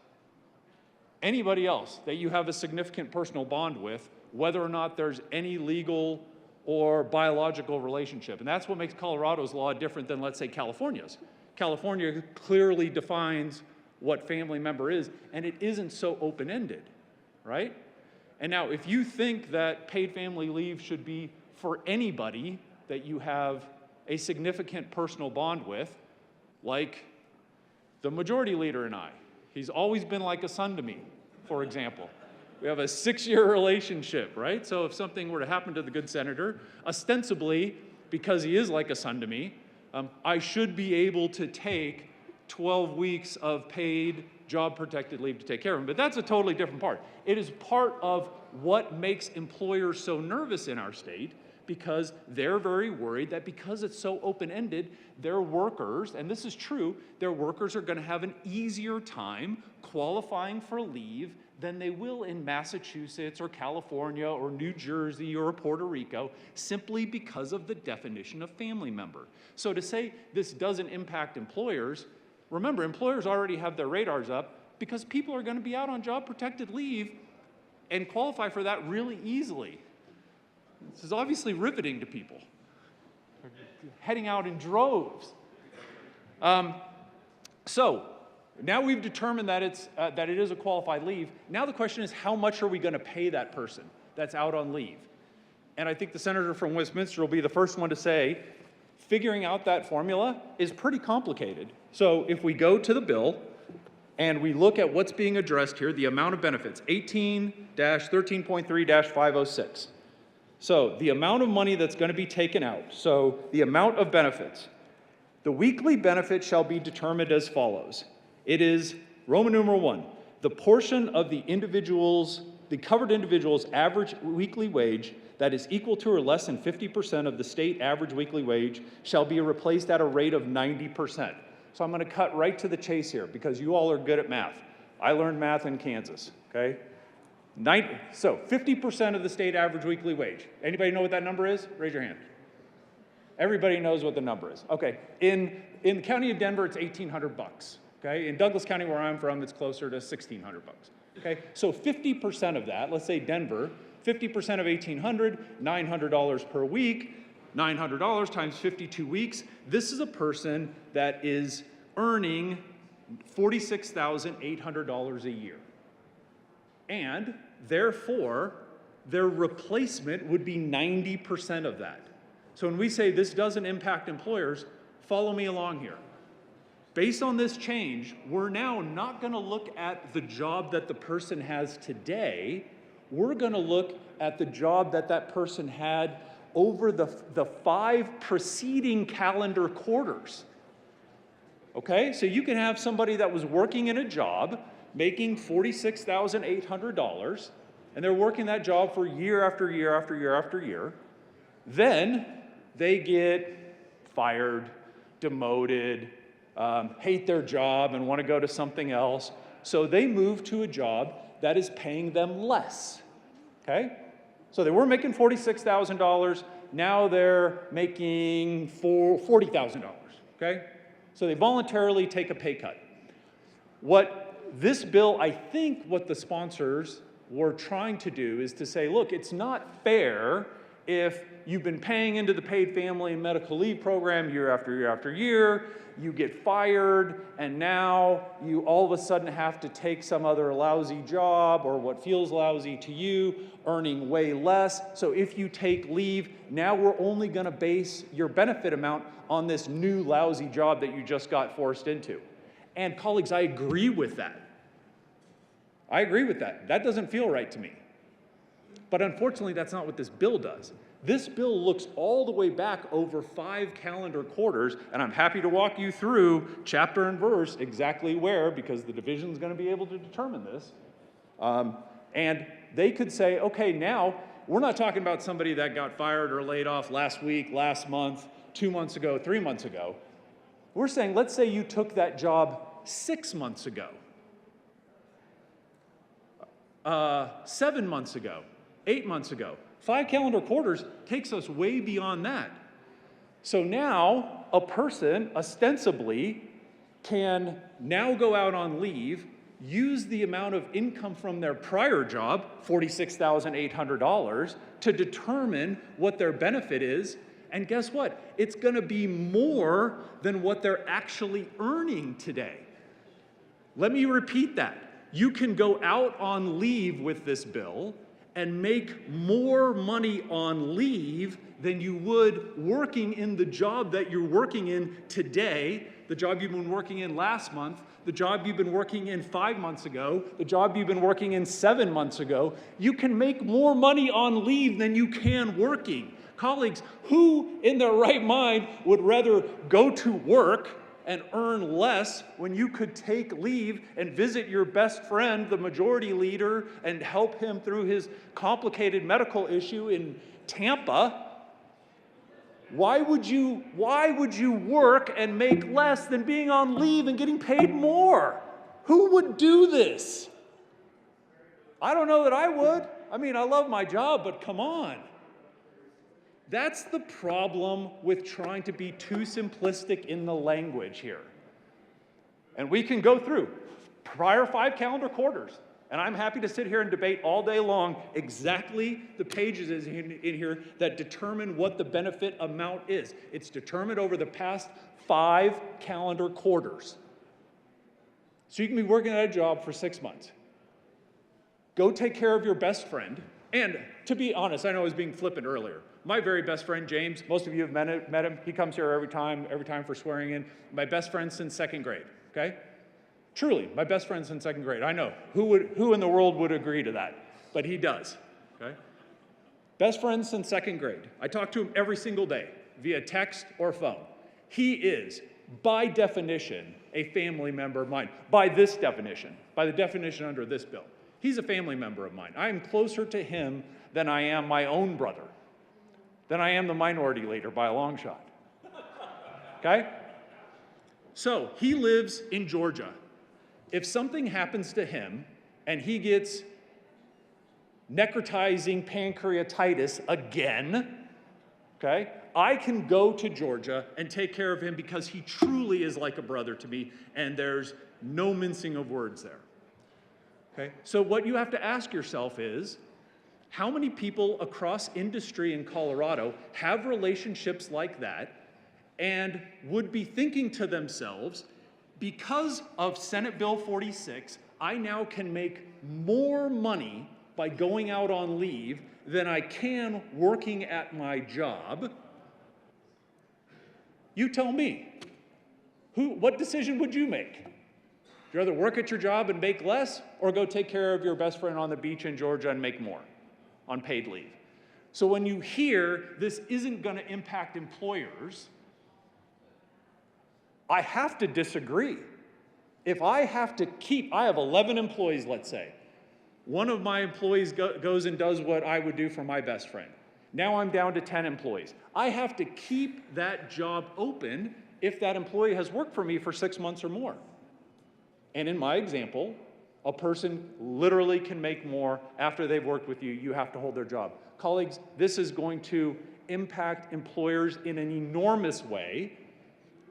that you have a significant personal bond with, whether or not there's any legal or biological relationship. And that's what makes Colorado's law different than, let's say, California's. California clearly defines what family member is, and it isn't so open-ended, right? And now, if you think that paid family leave should be for anybody that you have a significant personal bond with, like the majority leader and I, he's always been like a son to me, for example. We have a 6-year relationship, right? So if something were to happen to the good senator, ostensibly, because he is like a son to me, I should be able to take 12 weeks of paid job-protected leave to take care of him. But that's a totally different part. It is part of what makes employers so nervous in our state because they're very worried that because it's so open-ended, their workers, and this is true, their workers are going to have an easier time qualifying for leave than they will in Massachusetts or California or New Jersey or Puerto Rico simply because of the definition of family member. So to say this doesn't impact employers, remember, employers already have their radars up because people are going to be out on job-protected leave and qualify for that really easily. This is obviously riveting to people. They're heading out in droves. So now we've determined that it is a qualified leave. Now the question is, how much are we going to pay that person that's out on leave? And I think the senator from Westminster will be the first one to say, figuring out that formula is pretty complicated. So if we go to the bill and we look at what's being addressed here, the amount of benefits, 18-13.3-506. So the amount of money that's going to be taken out, so the amount of benefits, the weekly benefit shall be determined as follows. It is Roman numeral 1, the portion of the covered individual's average weekly wage that is equal to or less than 50% of the state average weekly wage shall be replaced at a rate of 90%. So I'm going to cut right to the chase here because you all are good at math. I learned math in Kansas, okay? So 50% of the state average weekly wage. Anybody know what that number is? Raise your hand. Everybody knows what the number is. Okay, in the county of Denver, it's $1,800. Okay? In Douglas County, where I'm from, it's closer to $1,600. Okay? So 50% of that, let's say Denver, 50% of $1,800, $900 per week, $900 times 52 weeks. This is a person that is earning $46,800 a year. And therefore, their replacement would be 90% of that. So when we say this doesn't impact employers, follow me along here. Based on this change, we're now not going to look at the job that the person has today. We're going to look at the job that that person had over the 5 preceding calendar quarters. Okay? So you can have somebody that was working in a job, making $46,800, and they're working that job for year after year after year after year. Then they get fired, demoted, hate their job and want to go to something else. So they move to a job that is paying them less. Okay? So they were making $46,000. Now they're making $40,000. Okay? So they voluntarily take a pay cut. What this bill, I think what the sponsors were trying to do is to say, look, it's not fair if you've been paying into the paid family and medical leave program year after year after year, you get fired, and now you all of a sudden have to take some other lousy job or what feels lousy to you, earning way less. So if you take leave, now we're only going to base your benefit amount on this new lousy job that you just got forced into. And colleagues, I agree with that. I agree with that. That doesn't feel right to me. But unfortunately, that's not what this bill does. This bill looks all the way back over 5 calendar quarters, and I'm happy to walk you through chapter and verse exactly where, because the division's going to be able to determine this. And they could say, okay, now we're not talking about somebody that got fired or laid off last week, last month, 2 months ago, 3 months ago. We're saying, let's say you took that job 6 months ago, 7 months ago, 8 months ago. 5 calendar quarters takes us way beyond that. So now a person ostensibly can now go out on leave, use the amount of income from their prior job, $46,800, to determine what their benefit is. And guess what? It's going to be more than what they're actually earning today. Let me repeat that. You can go out on leave with this bill and make more money on leave than you would working in the job that you're working in today, the job you've been working in last month, the job you've been working in 5 months ago, the job you've been working in 7 months ago. You can make more money on leave than you can working. Colleagues, who in their right mind would rather go to work and earn less when you could take leave and visit your best friend, the majority leader, and help him through his complicated medical issue in Tampa? Why would you work and make less than being on leave and getting paid more? Who would do this? I don't know that I would. I mean, I love my job, but come on. That's the problem with trying to be too simplistic in the language here. And we can go through prior 5 calendar quarters, and I'm happy to sit here and debate all day long exactly the pages in here that determine what the benefit amount is. It's determined over the past 5 calendar quarters. So you can be working at a job for 6 months. Go take care of your best friend. And to be honest, I know I was being flippant earlier. My very best friend, James, most of you have met him. He comes here every time for swearing in. My best friend since 2nd grade, okay? Truly, my best friend since 2nd grade. I know. Who in the world would agree to that? But he does, okay? Best friend since 2nd grade. I talk to him every single day via text or phone. He is, by definition, a family member of mine. By this definition, by the definition under this bill. He's a family member of mine. I am closer to him than I am my own brother, than I am the minority leader by a long shot. Okay? So he lives in Georgia. If something happens to him and he gets necrotizing pancreatitis again, okay, I can go to Georgia and take care of him because he truly is like a brother to me, and there's no mincing of words there. Okay? So what you have to ask yourself is, how many people across industry in Colorado have relationships like that and would be thinking to themselves, because of Senate Bill 46, I now can make more money by going out on leave than I can working at my job? You tell me. What decision would you make? Would you rather work at your job and make less, or go take care of your best friend on the beach in Georgia and make more on paid leave? So when you hear this isn't going to impact employers, I have to disagree. If I have to I have 11 employees, let's say. One of my employees goes and does what I would do for my best friend. Now I'm down to 10 employees. I have to keep that job open if that employee has worked for me for 6 months or more. And in my example, a person literally can make more after they've worked with you. You have to hold their job. Colleagues, this is going to impact employers in an enormous way.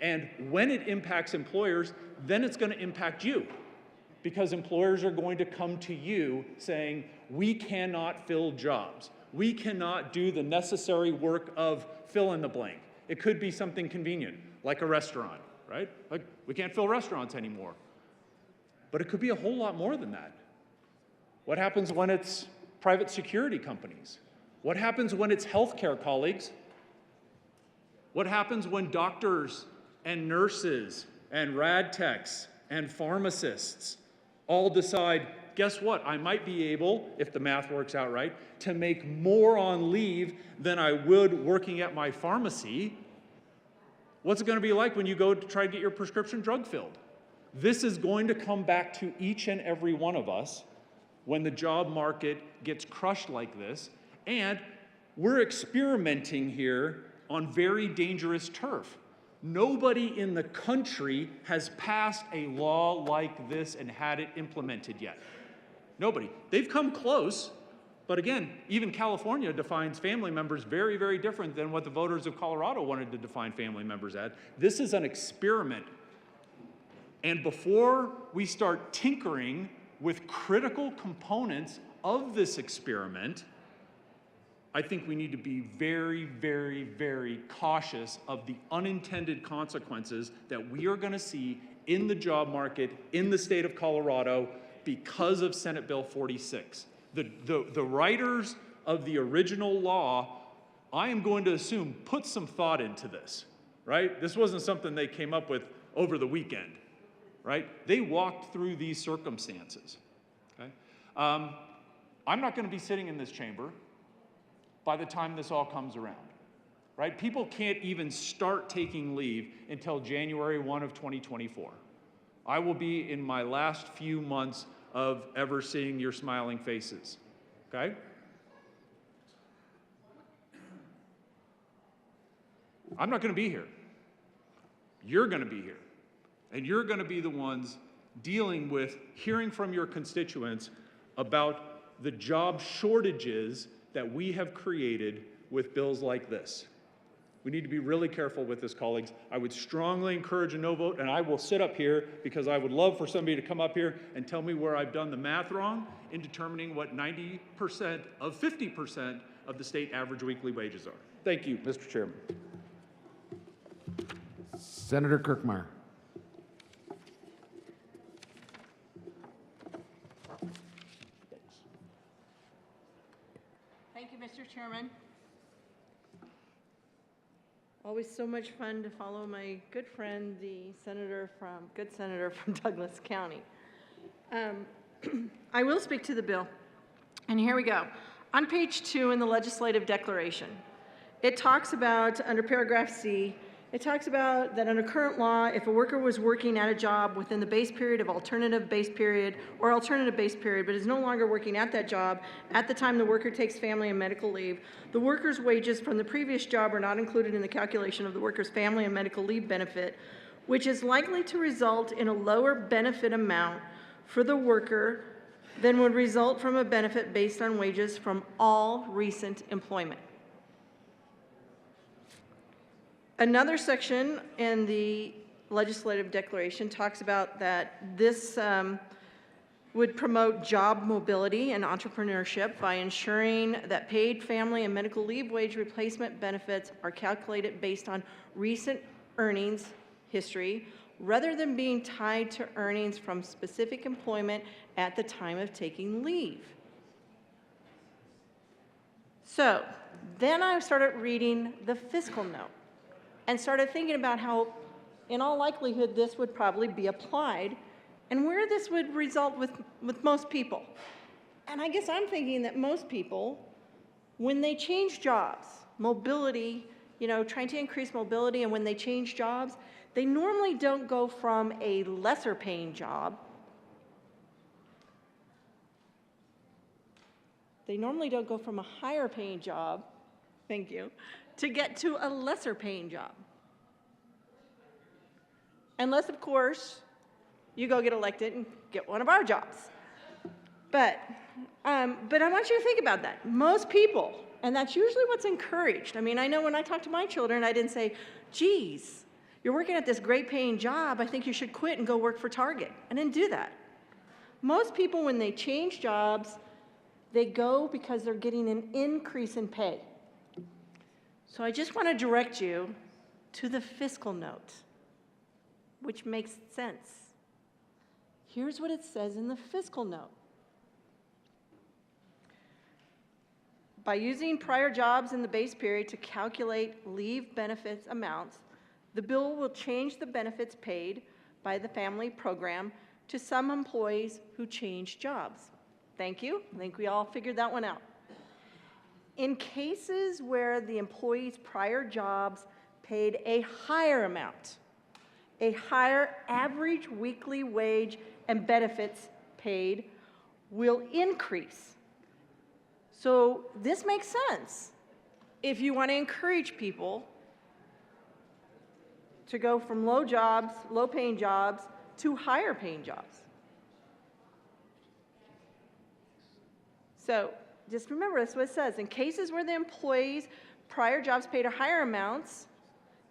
And when it impacts employers, then it's going to impact you. Because employers are going to come to you saying, we cannot fill jobs. We cannot do the necessary work of fill in the blank. It could be something convenient, like a restaurant, right? Like, we can't fill restaurants anymore. But it could be a whole lot more than that. What happens when it's private security companies? What happens when it's healthcare, colleagues? What happens when doctors and nurses and rad techs and pharmacists all decide, guess what, I might be able, if the math works out right, to make more on leave than I would working at my pharmacy? What's it going to be like when you go to try to get your prescription drug filled? This is going to come back to each and every one of us when the job market gets crushed like this. And we're experimenting here on very dangerous turf. Nobody in the country has passed a law like this and had it implemented yet. Nobody. They've come close, but again, even California defines family members very, very different than what the voters of Colorado wanted to define family members as. This is an experiment. And before we start tinkering with critical components of this experiment, I think we need to be very, very, very cautious of the unintended consequences that we are going to see in the job market in the state of Colorado because of Senate Bill 46. The writers of the original law, I am going to assume, put some thought into this, right? This wasn't something they came up with over the weekend, right? They walked through these circumstances, okay? I'm not going to be sitting in this chamber by the time this all comes around, right? People can't even start taking leave until January 1 of 2024. I will be in my last few months of ever seeing your smiling faces, okay? I'm not going to be here. You're going to be here. And you're going to be the ones dealing with hearing from your constituents about the job shortages that we have created with bills like this. We need to be really careful with this, colleagues. I would strongly encourage a no vote, and I will sit up here because I would love for somebody to come up here and tell me where I've done the math wrong in determining what 90% of 50% of the state average weekly wages are. Thank you, Mr. Chairman. Senator Kirkmeyer. Thank you, Mr. Chairman. Always so much fun to follow my good friend, the good senator from Douglas County. I will speak to the bill, and here we go. On page 2 in the legislative declaration, it talks about, under paragraph C, it talks about that under current law, if a worker was working at a job within the base period of alternative base period or alternative base period, but is no longer working at that job at the time the worker takes family and medical leave, the worker's wages from the previous job are not included in the calculation of the worker's family and medical leave benefit, which is likely to result in a lower benefit amount for the worker than would result from a benefit based on wages from all recent employment. Another section in the legislative declaration talks about that this would promote job mobility and entrepreneurship by ensuring that paid family and medical leave wage replacement benefits are calculated based on recent earnings history rather than being tied to earnings from specific employment at the time of taking leave. So then I started reading the fiscal note and started thinking about how, in all likelihood, this would probably be applied and where this would result with most people. And I guess I'm thinking that most people, when they change jobs, mobility, trying to increase mobility, and when they change jobs, they normally don't go from a lesser paying job. They normally don't go from a higher paying job, thank you, to get to a lesser paying job. Unless, of course, you go get elected and get one of our jobs. But I want you to think about that. Most people, and that's usually what's encouraged. I mean, I know when I talk to my children, I didn't say, geez, you're working at this great paying job, I think you should quit and go work for Target. I didn't do that. Most people, when they change jobs, they go because they're getting an increase in pay. So I just want to direct you to the fiscal note, which makes sense. Here's what it says in the fiscal note. By using prior jobs in the base period to calculate leave benefits amounts, the bill will change the benefits paid by the family program to some employees who change jobs. Thank you. I think we all figured that one out. In cases where the employee's prior jobs paid a higher amount, a higher average weekly wage and benefits paid will increase. So this makes sense if you want to encourage people to go from low paying jobs to higher paying jobs. So just remember, that's what it says. In cases where the employee's prior jobs paid a higher amounts,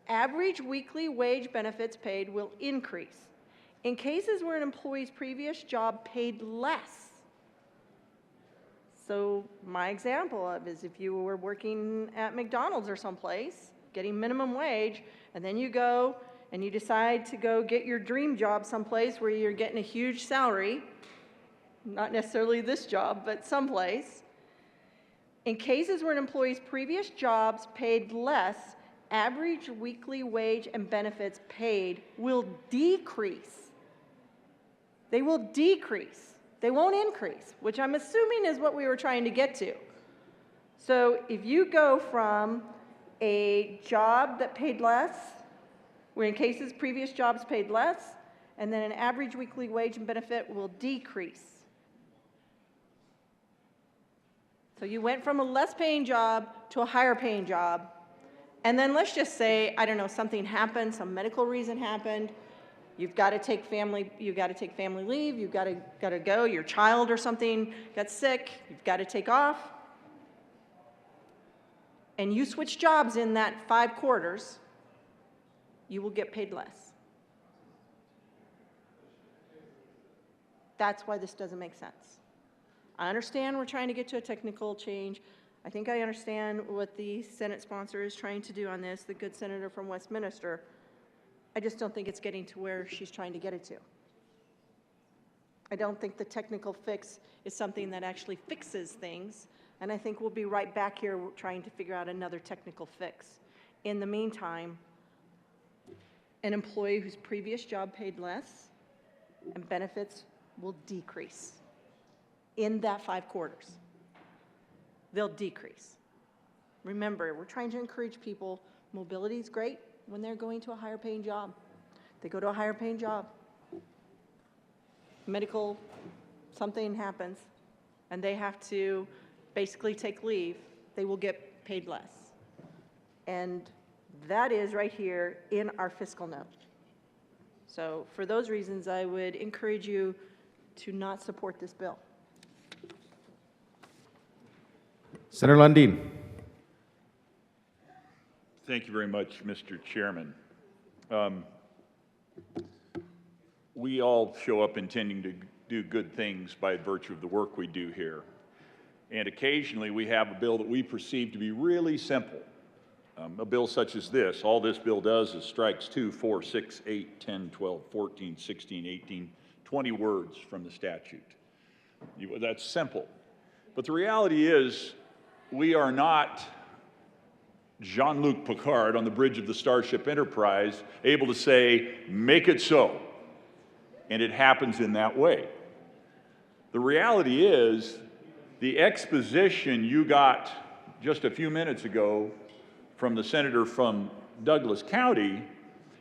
average weekly wage benefits paid will increase. In cases where an employee's previous job paid less, so my example of is if you were working at McDonald's or someplace, getting minimum wage, and then you go and you decide to go get your dream job someplace where you're getting a huge salary, not necessarily this job, but someplace. In cases where an employee's previous jobs paid less, average weekly wage and benefits paid will decrease. They will decrease. They won't increase, which I'm assuming is what we were trying to get to. So if you go from a job that paid less, where in cases previous jobs paid less, and then an average weekly wage and benefit will decrease. So you went from a less paying job to a higher paying job, and then let's just say, I don't know, something happened, some medical reason happened, you've got to take family leave, you've got to go, your child or something got sick, you've got to take off, and you switch jobs in that 5 quarters, you will get paid less. That's why this doesn't make sense. I understand we're trying to get to a technical change. I think I understand what the Senate sponsor is trying to do on this, the good senator from Westminster. I just don't think it's getting to where she's trying to get it to. I don't think the technical fix is something that actually fixes things, and I think we'll be right back here trying to figure out another technical fix. In the meantime, an employee whose previous job paid less and benefits will decrease in that 5 quarters. They'll decrease. Remember, we're trying to encourage people. Mobility is great when they're going to a higher paying job. They go to a higher paying job. Medical, something happens, and they have to basically take leave. They will get paid less. And that is right here in our fiscal note. So for those reasons, I would encourage you to not support this bill. Senator Lundin. Thank you very much, Mr. Chairman. We all show up intending to do good things by virtue of the work we do here. And occasionally we have a bill that we perceive to be really simple. A bill such as this, all this bill does is strikes 2, 4, 6, 8, 10, 12, 14, 16, 18, 20 words from the statute. That's simple. But the reality is we are not Jean-Luc Picard on the bridge of the Starship Enterprise, able to say, make it so. And it happens in that way. The reality is, the exposition you got just a few minutes ago from the senator from Douglas County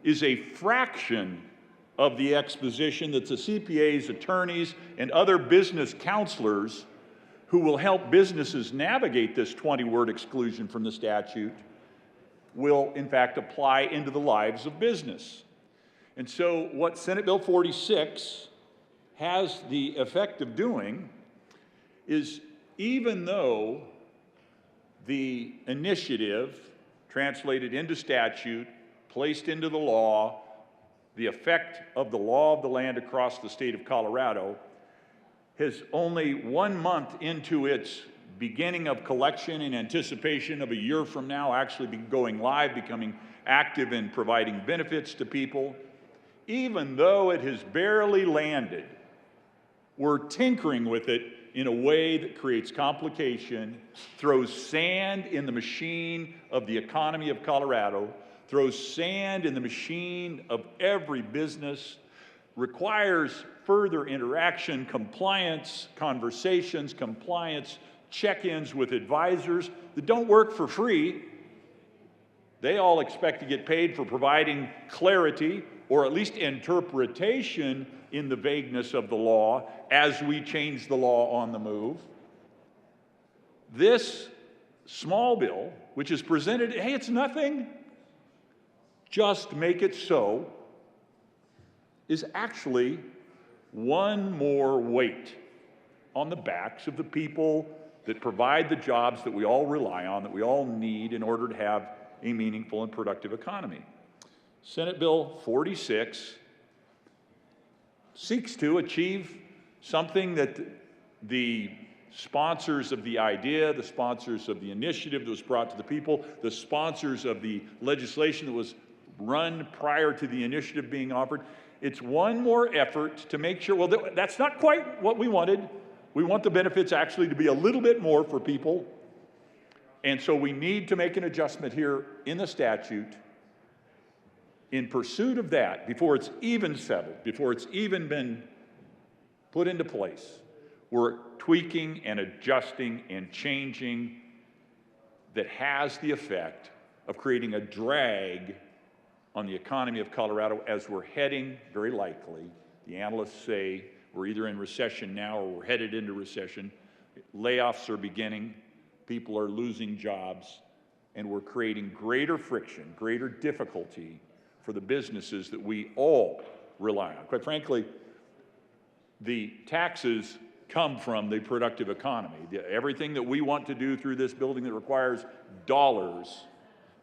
is a fraction of the exposition that the CPAs, attorneys, and other business counselors who will help businesses navigate this 20-word exclusion from the statute will, in fact, apply into the lives of business. And so what Senate Bill 46 has the effect of doing is, even though the initiative translated into statute, placed into the law, the effect of the law of the land across the state of Colorado, has only 1 month into its beginning of collection in anticipation of a year from now actually going live, becoming active in providing benefits to people, even though it has barely landed, we're tinkering with it in a way that creates complication, throws sand in the machine of the economy of Colorado, throws sand in the machine of every business, requires further interaction, compliance conversations, compliance check-ins with advisors that don't work for free. They all expect to get paid for providing clarity or at least interpretation in the vagueness of the law as we change the law on the move. This small bill, which is presented, hey, it's nothing, just make it so, is actually one more weight on the backs of the people that provide the jobs that we all rely on, that we all need in order to have a meaningful and productive economy. Senate Bill 46 seeks to achieve something that the sponsors of the idea, the sponsors of the initiative that was brought to the people, the sponsors of the legislation that was run prior to the initiative being offered, it's one more effort to make sure, well, that's not quite what we wanted. We want the benefits actually to be a little bit more for people. And so we need to make an adjustment here in the statute. In pursuit of that, before it's even settled, before it's even been put into place, we're tweaking and adjusting and changing that has the effect of creating a drag on the economy of Colorado as we're heading, very likely, the analysts say we're either in recession now or we're headed into recession. Layoffs are beginning, people are losing jobs, and we're creating greater friction, greater difficulty for the businesses that we all rely on. Quite frankly, the taxes come from the productive economy. Everything that we want to do through this building that requires dollars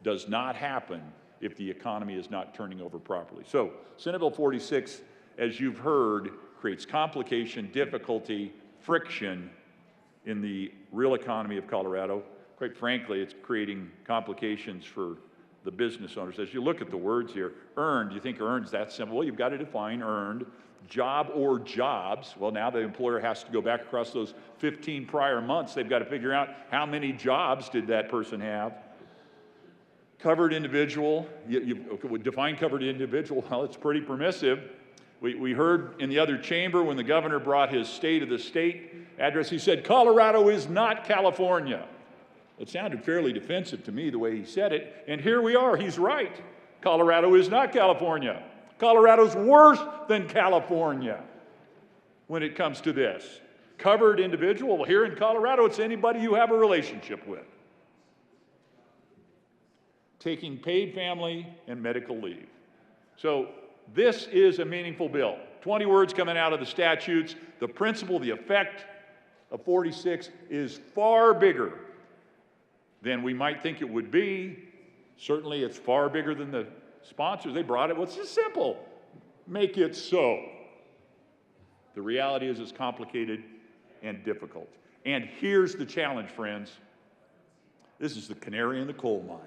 does not happen if the economy is not turning over properly. So, Senate Bill 46, as you've heard, creates complication, difficulty, friction in the real economy of Colorado. Quite frankly, it's creating complications for the business owners. As you look at the words here, earned, you think earned's that simple? Well, you've got to define earned. Job or jobs, well, now the employer has to go back across those 15 prior months. They've got to figure out how many jobs did that person have. Covered individual, you would define covered individual, well, it's pretty permissive. We heard in the other chamber when the governor brought his State of the State address, he said, Colorado is not California. It sounded fairly defensive to me the way he said it, and here we are, he's right. Colorado is not California. Colorado's worse than California when it comes to this. Covered individual, well, here in Colorado, it's anybody you have a relationship with. Taking paid family and medical leave. So this is a meaningful bill. 20 words coming out of the statutes. The principle, the effect of 46 is far bigger than we might think it would be. Certainly, it's far bigger than the sponsors. They brought it. Well, it's just simple. Make it so. The reality is it's complicated and difficult. And here's the challenge, friends. This is the canary in the coal mine.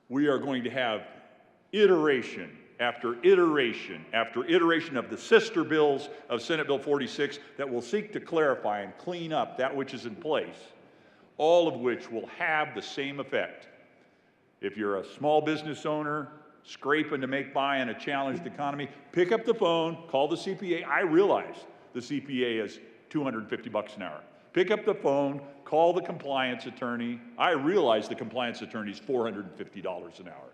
We are going to have iteration after iteration after iteration of the sister bills of Senate Bill 46 that will seek to clarify and clean up that which is in place, all of which will have the same effect. If you're a small business owner scraping to make by in a challenged economy, pick up the phone, call the CPA. I realize the CPA is $250 an hour. Pick up the phone, call the compliance attorney. I realize the compliance attorney is $450 an hour.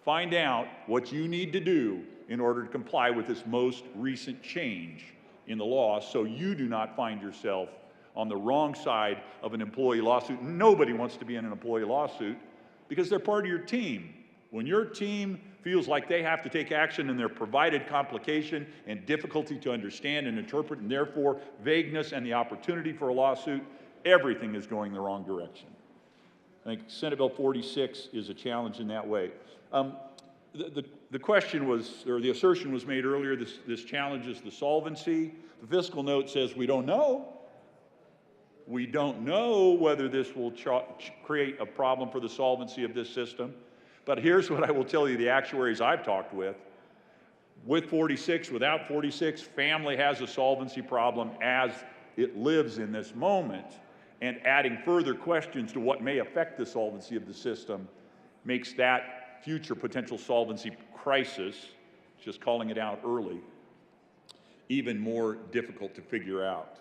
Find out what you need to do in order to comply with this most recent change in the law so you do not find yourself on the wrong side of an employee lawsuit. Nobody wants to be in an employee lawsuit because they're part of your team. When your team feels like they have to take action and they're provided complication and difficulty to understand and interpret, and therefore vagueness and the opportunity for a lawsuit, everything is going the wrong direction. I think Senate Bill 46 is a challenge in that way. The question was, or the assertion was made earlier, this challenges the solvency. The fiscal note says we don't know. We don't know whether this will create a problem for the solvency of this system. But here's what I will tell you, the actuaries I've talked with 46, without 46, family has a solvency problem as it lives in this moment. And adding further questions to what may affect the solvency of the system makes that future potential solvency crisis, just calling it out early, even more difficult to figure out.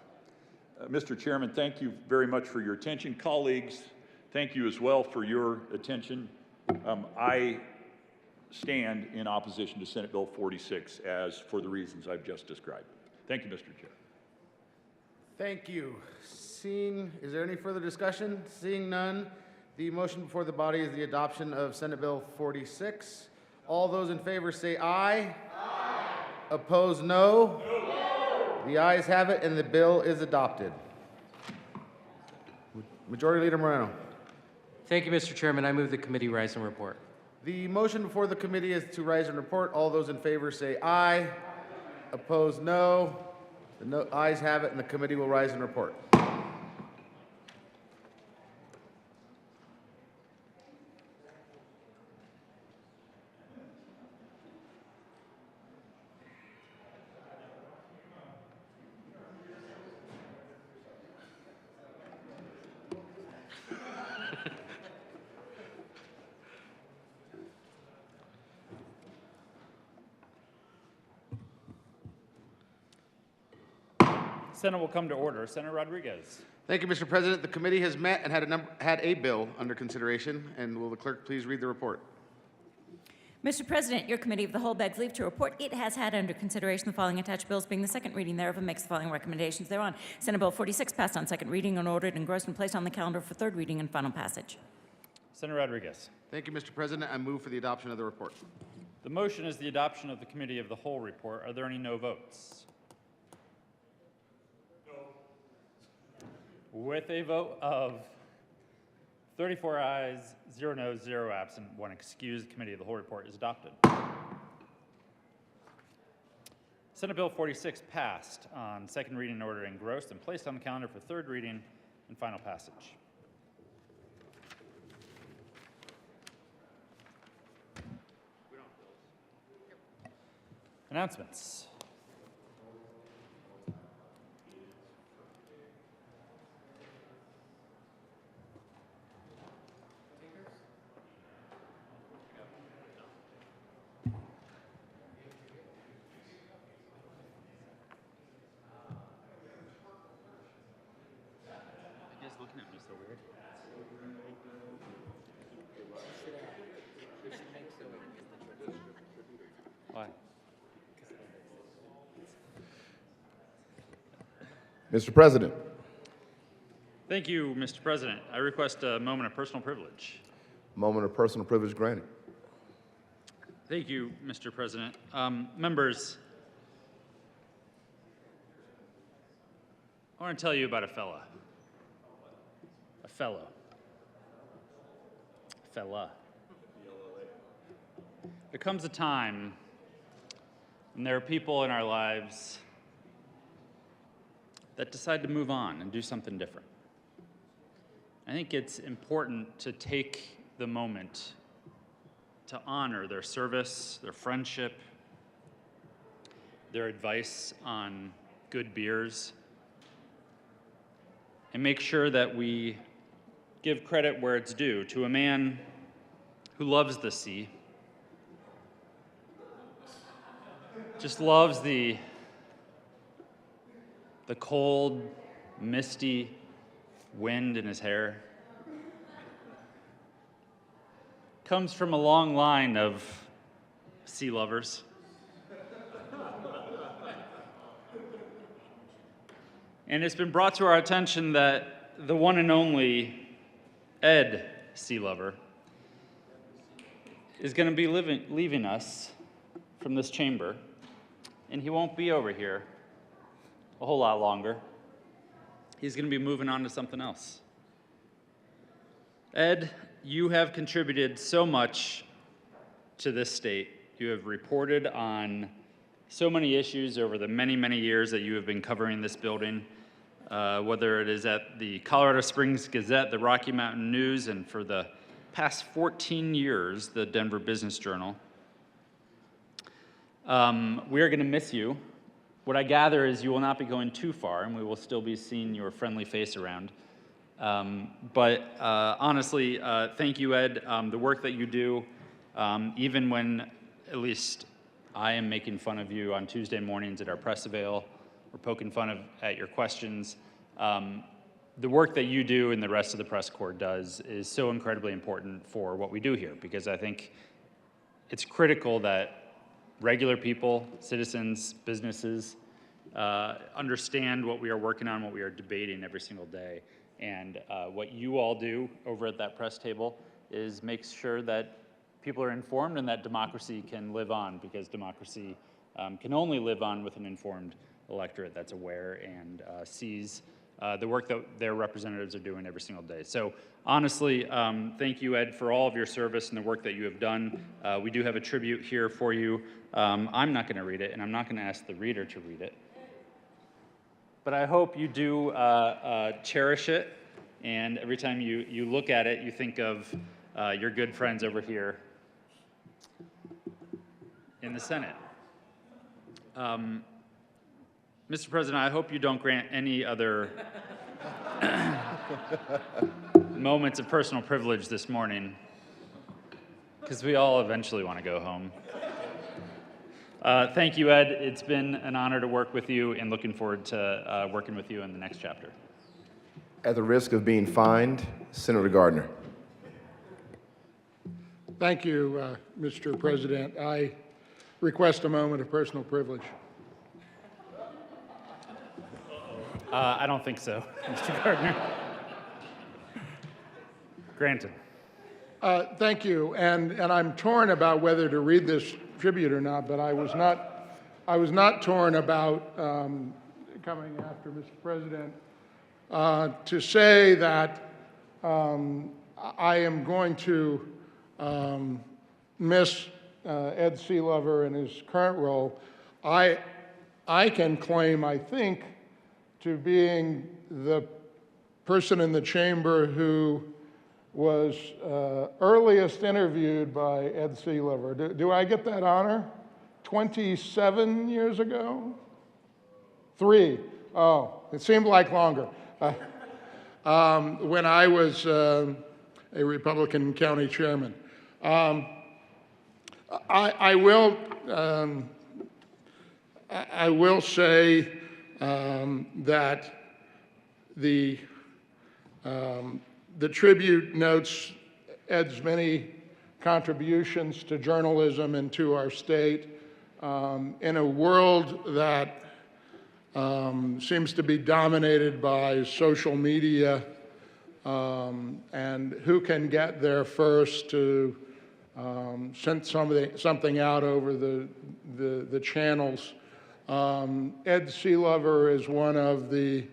Mr. Chairman, thank you very much for your attention. Colleagues, thank you as well for your attention. I stand in opposition to Senate Bill 46 as for the reasons I've just described. Thank you, Mr. Chair. Thank you. Is there any further discussion? Seeing none, the motion before the body is the adoption of Senate Bill 46. All those in favor say aye. Aye. Opposed, no. No. The ayes have it, and the bill is adopted. Majority Leader Moreno. Thank you, Mr. Chairman. I move the committee rise and report. The motion before the committee is to rise and report. All those in favor say aye. Opposed, no. The ayes have it, and the committee will rise and report. Senate will come to order. Senator Rodriguez. Thank you, Mr. President. The committee has met and had a bill under consideration. And will the clerk please read the report? Mr. President, your committee of the whole begs leave to report it has had under consideration the following attached bills, being the second reading thereof, and makes the following recommendations thereon. Senate Bill 46 passed on second reading and ordered, engrossed, and placed on the calendar for third reading and final passage. Senator Rodriguez. Thank you, Mr. President. I move for the adoption of the report. The motion is the adoption of the committee of the whole report. Are there any no votes? With a vote of 34 ayes, 0 noes, 0 absent, 1 excused, the committee of the whole report is adopted. Senate Bill 46 passed on second reading and ordered engrossed and placed on the calendar for third reading and final passage. Announcements. Looking at me so weird. Why? Mr. President. Thank you, Mr. President. I request a moment of personal privilege. Moment of personal privilege granted. Thank you, Mr. President. Members, I want to tell you about a fellow. fella. There comes a time when there are people in our lives that decide to move on and do something different. I think it's important to take the moment to honor their service, their friendship, their advice on good beers, and make sure that we give credit where it's due to a man who loves the sea, just loves the cold, misty wind in his hair. Comes from a long line of sea lovers. And it's been brought to our attention that the one and only Ed Sea Lover is going to be leaving us from this chamber, and he won't be over here a whole lot longer. He's going to be moving on to something else. Ed, you have contributed so much to this state. You have reported on so many issues over the many, many years that you have been covering this building, whether it is at the Colorado Springs Gazette, the Rocky Mountain News, and for the past 14 years, the Denver Business Journal. We are going to miss you. What I gather is you will not be going too far, and we will still be seeing your friendly face around. But honestly, thank you, Ed. The work that you do, even when at least I am making fun of you on Tuesday mornings at our press avail, or poking fun at your questions, the work that you do and the rest of the press corps does is so incredibly important for what we do here, because I think it's critical that regular people, citizens, businesses, understand what we are working on, what we are debating every single day. And what you all do over at that press table is make sure that people are informed and that democracy can live on, because democracy can only live on with an informed electorate that's aware and sees the work that their representatives are doing every single day. So honestly, thank you, Ed, for all of your service and the work that you have done. We do have a tribute here for you. I'm not going to read it, and I'm not going to ask the reader to read it. But I hope you do cherish it, and every time you look at it, you think of your good friends over here in the Senate. Mr. President, I hope you don't grant any other moments of personal privilege this morning, because we all eventually want to go home. Thank you, Ed. It's been an honor to work with you, and looking forward to working with you in the next chapter. At the risk of being fined, Senator Gardner. Thank you, Mr. President. I request a moment of personal privilege. I don't think so, Mr. Gardner. Granted. Thank you, and I'm torn about whether to read this tribute or not, but I was not torn about coming after Mr. President to say that I am going to miss Ed Sealover in his current role. I can claim, I think, to being the person in the chamber who was earliest interviewed by Ed Sealover. Do I get that honor? 27 years ago? 3. Oh, it seemed like longer. When I was a Republican county chairman. I will say that the tribute notes Ed's many contributions to journalism and to our state in a world that seems to be dominated by social media and who can get there first to send something out over the channels. Ed Sealover is one of the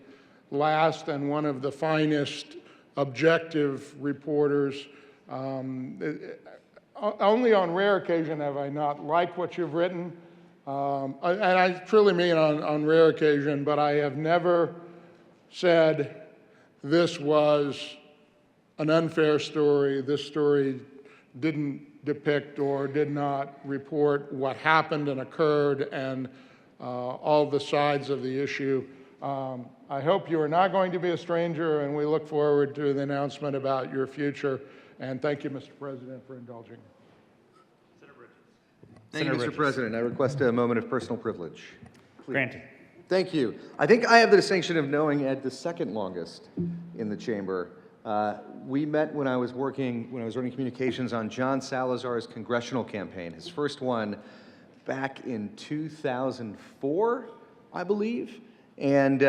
last and one of the finest objective reporters Only on rare occasion have I not liked what you've written, and I truly mean on rare occasion, but I have never said this was an unfair story, this story didn't depict or did not report what happened and occurred and all the sides of the issue. I hope you are not going to be a stranger, and we look forward to the announcement about your future. And thank you, Mr. President, for indulging. Thank you, Mr. President. I request a moment of personal privilege. Granted. Thank you. I think I have the distinction of knowing Ed the second longest in the chamber. We met when I was running communications on John Salazar's congressional campaign, his first one back in 2004, I believe. And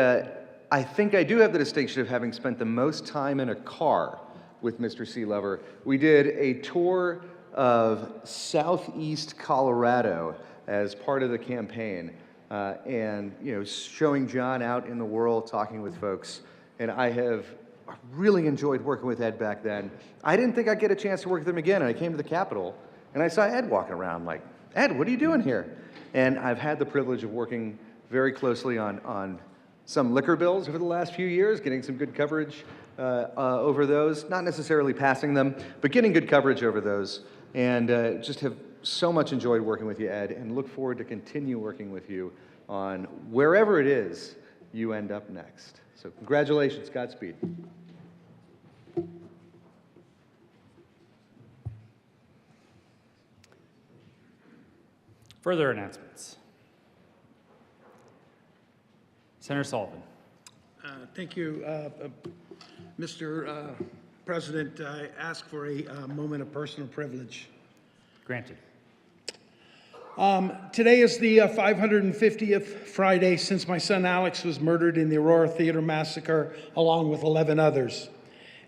I think I do have the distinction of having spent the most time in a car with Mr. Seelover. We did a tour of southeast Colorado as part of the campaign, and showing John out in the world, talking with folks. And I have really enjoyed working with Ed back then. I didn't think I'd get a chance to work with him again, and I came to the Capitol, and I saw Ed walking around like, Ed, what are you doing here? And I've had the privilege of working very closely on some liquor bills over the last few years, getting some good coverage over those, not necessarily passing them, but getting good coverage over those. And just have so much enjoyed working with you, Ed, and look forward to continue working with you on wherever it is you end up next. So congratulations, Godspeed. Further announcements. Senator Sullivan. Thank you, Mr. President. I ask for a moment of personal privilege. Granted. Today is the 550th Friday since my son Alex was murdered in the Aurora Theater Massacre, along with 11 others.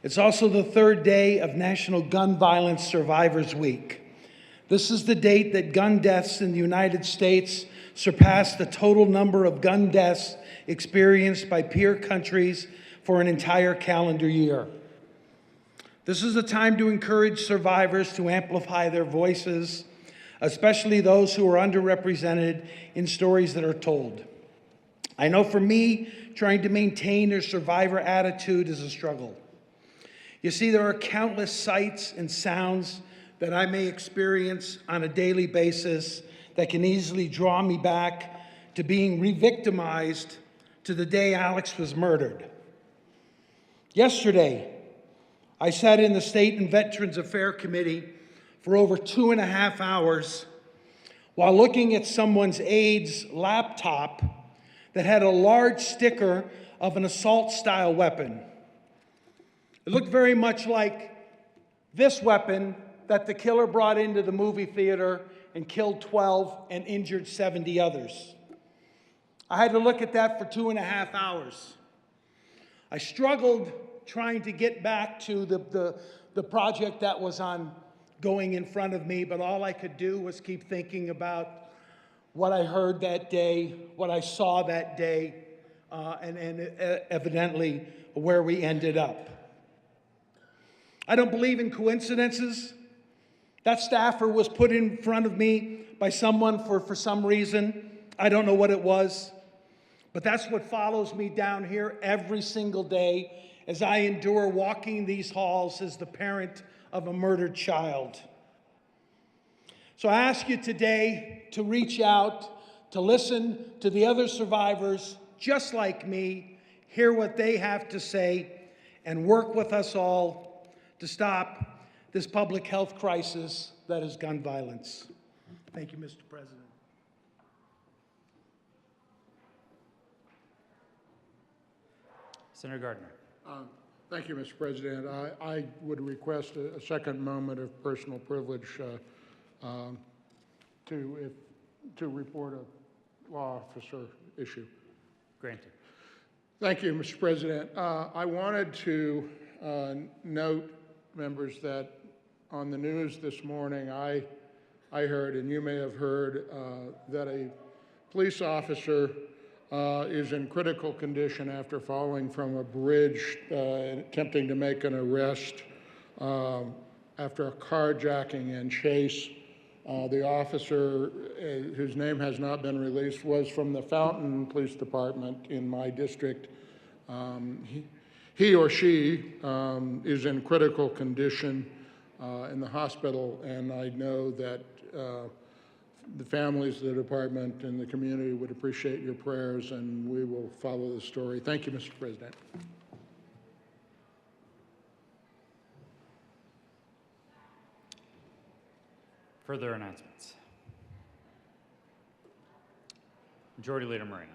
It's also the third day of National Gun Violence Survivors Week. This is the date that gun deaths in the United States surpassed the total number of gun deaths experienced by peer countries for an entire calendar year. This is a time to encourage survivors to amplify their voices, especially those who are underrepresented in stories that are told. I know for me, trying to maintain a survivor attitude is a struggle. You see, there are countless sights and sounds that I may experience on a daily basis that can easily draw me back to being re-victimized to the day Alex was murdered. Yesterday, I sat in the State and Veterans Affairs Committee for over 2.5 hours while looking at someone's aide's laptop that had a large sticker of an assault-style weapon. It looked very much like this weapon that the killer brought into the movie theater and killed 12 and injured 70 others. I had to look at that for 2.5 hours. I struggled trying to get back to the project that was going in front of me, but all I could do was keep thinking about what I heard that day, what I saw that day, and evidently where we ended up. I don't believe in coincidences. That staffer was put in front of me by someone for some reason. I don't know what it was, but that's what follows me down here every single day as I endure walking these halls as the parent of a murdered child. So I ask you today to reach out, to listen to the other survivors just like me, hear what they have to say, and work with us all to stop this public health crisis that is gun violence. Thank you, Mr. President. Senator Gardner. Thank you, Mr. President. I would request a second moment of personal privilege to report a law officer issue. Granted. Thank you, Mr. President. I wanted to note, members, that on the news this morning, I heard, and you may have heard, that a police officer is in critical condition after falling from a bridge, attempting to make an arrest after a carjacking and chase. The officer, whose name has not been released, was from the Fountain Police Department in my district. He or she is in critical condition in the hospital, and I know that the families of the department and the community would appreciate your prayers, and we will follow the story. Thank you, Mr. President. Further announcements. Majority Leader Moreno.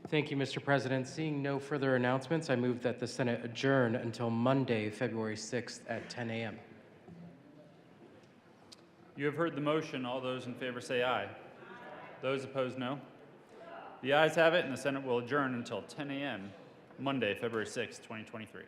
Thank you, Mr. President. Seeing no further announcements, I move that the Senate adjourn until Monday, February 6th at 10 a.m. You have heard the motion. All those in favor say aye. Those opposed, no. The ayes have it, and the Senate will adjourn until 10 a.m. Monday, February 6th, 2023.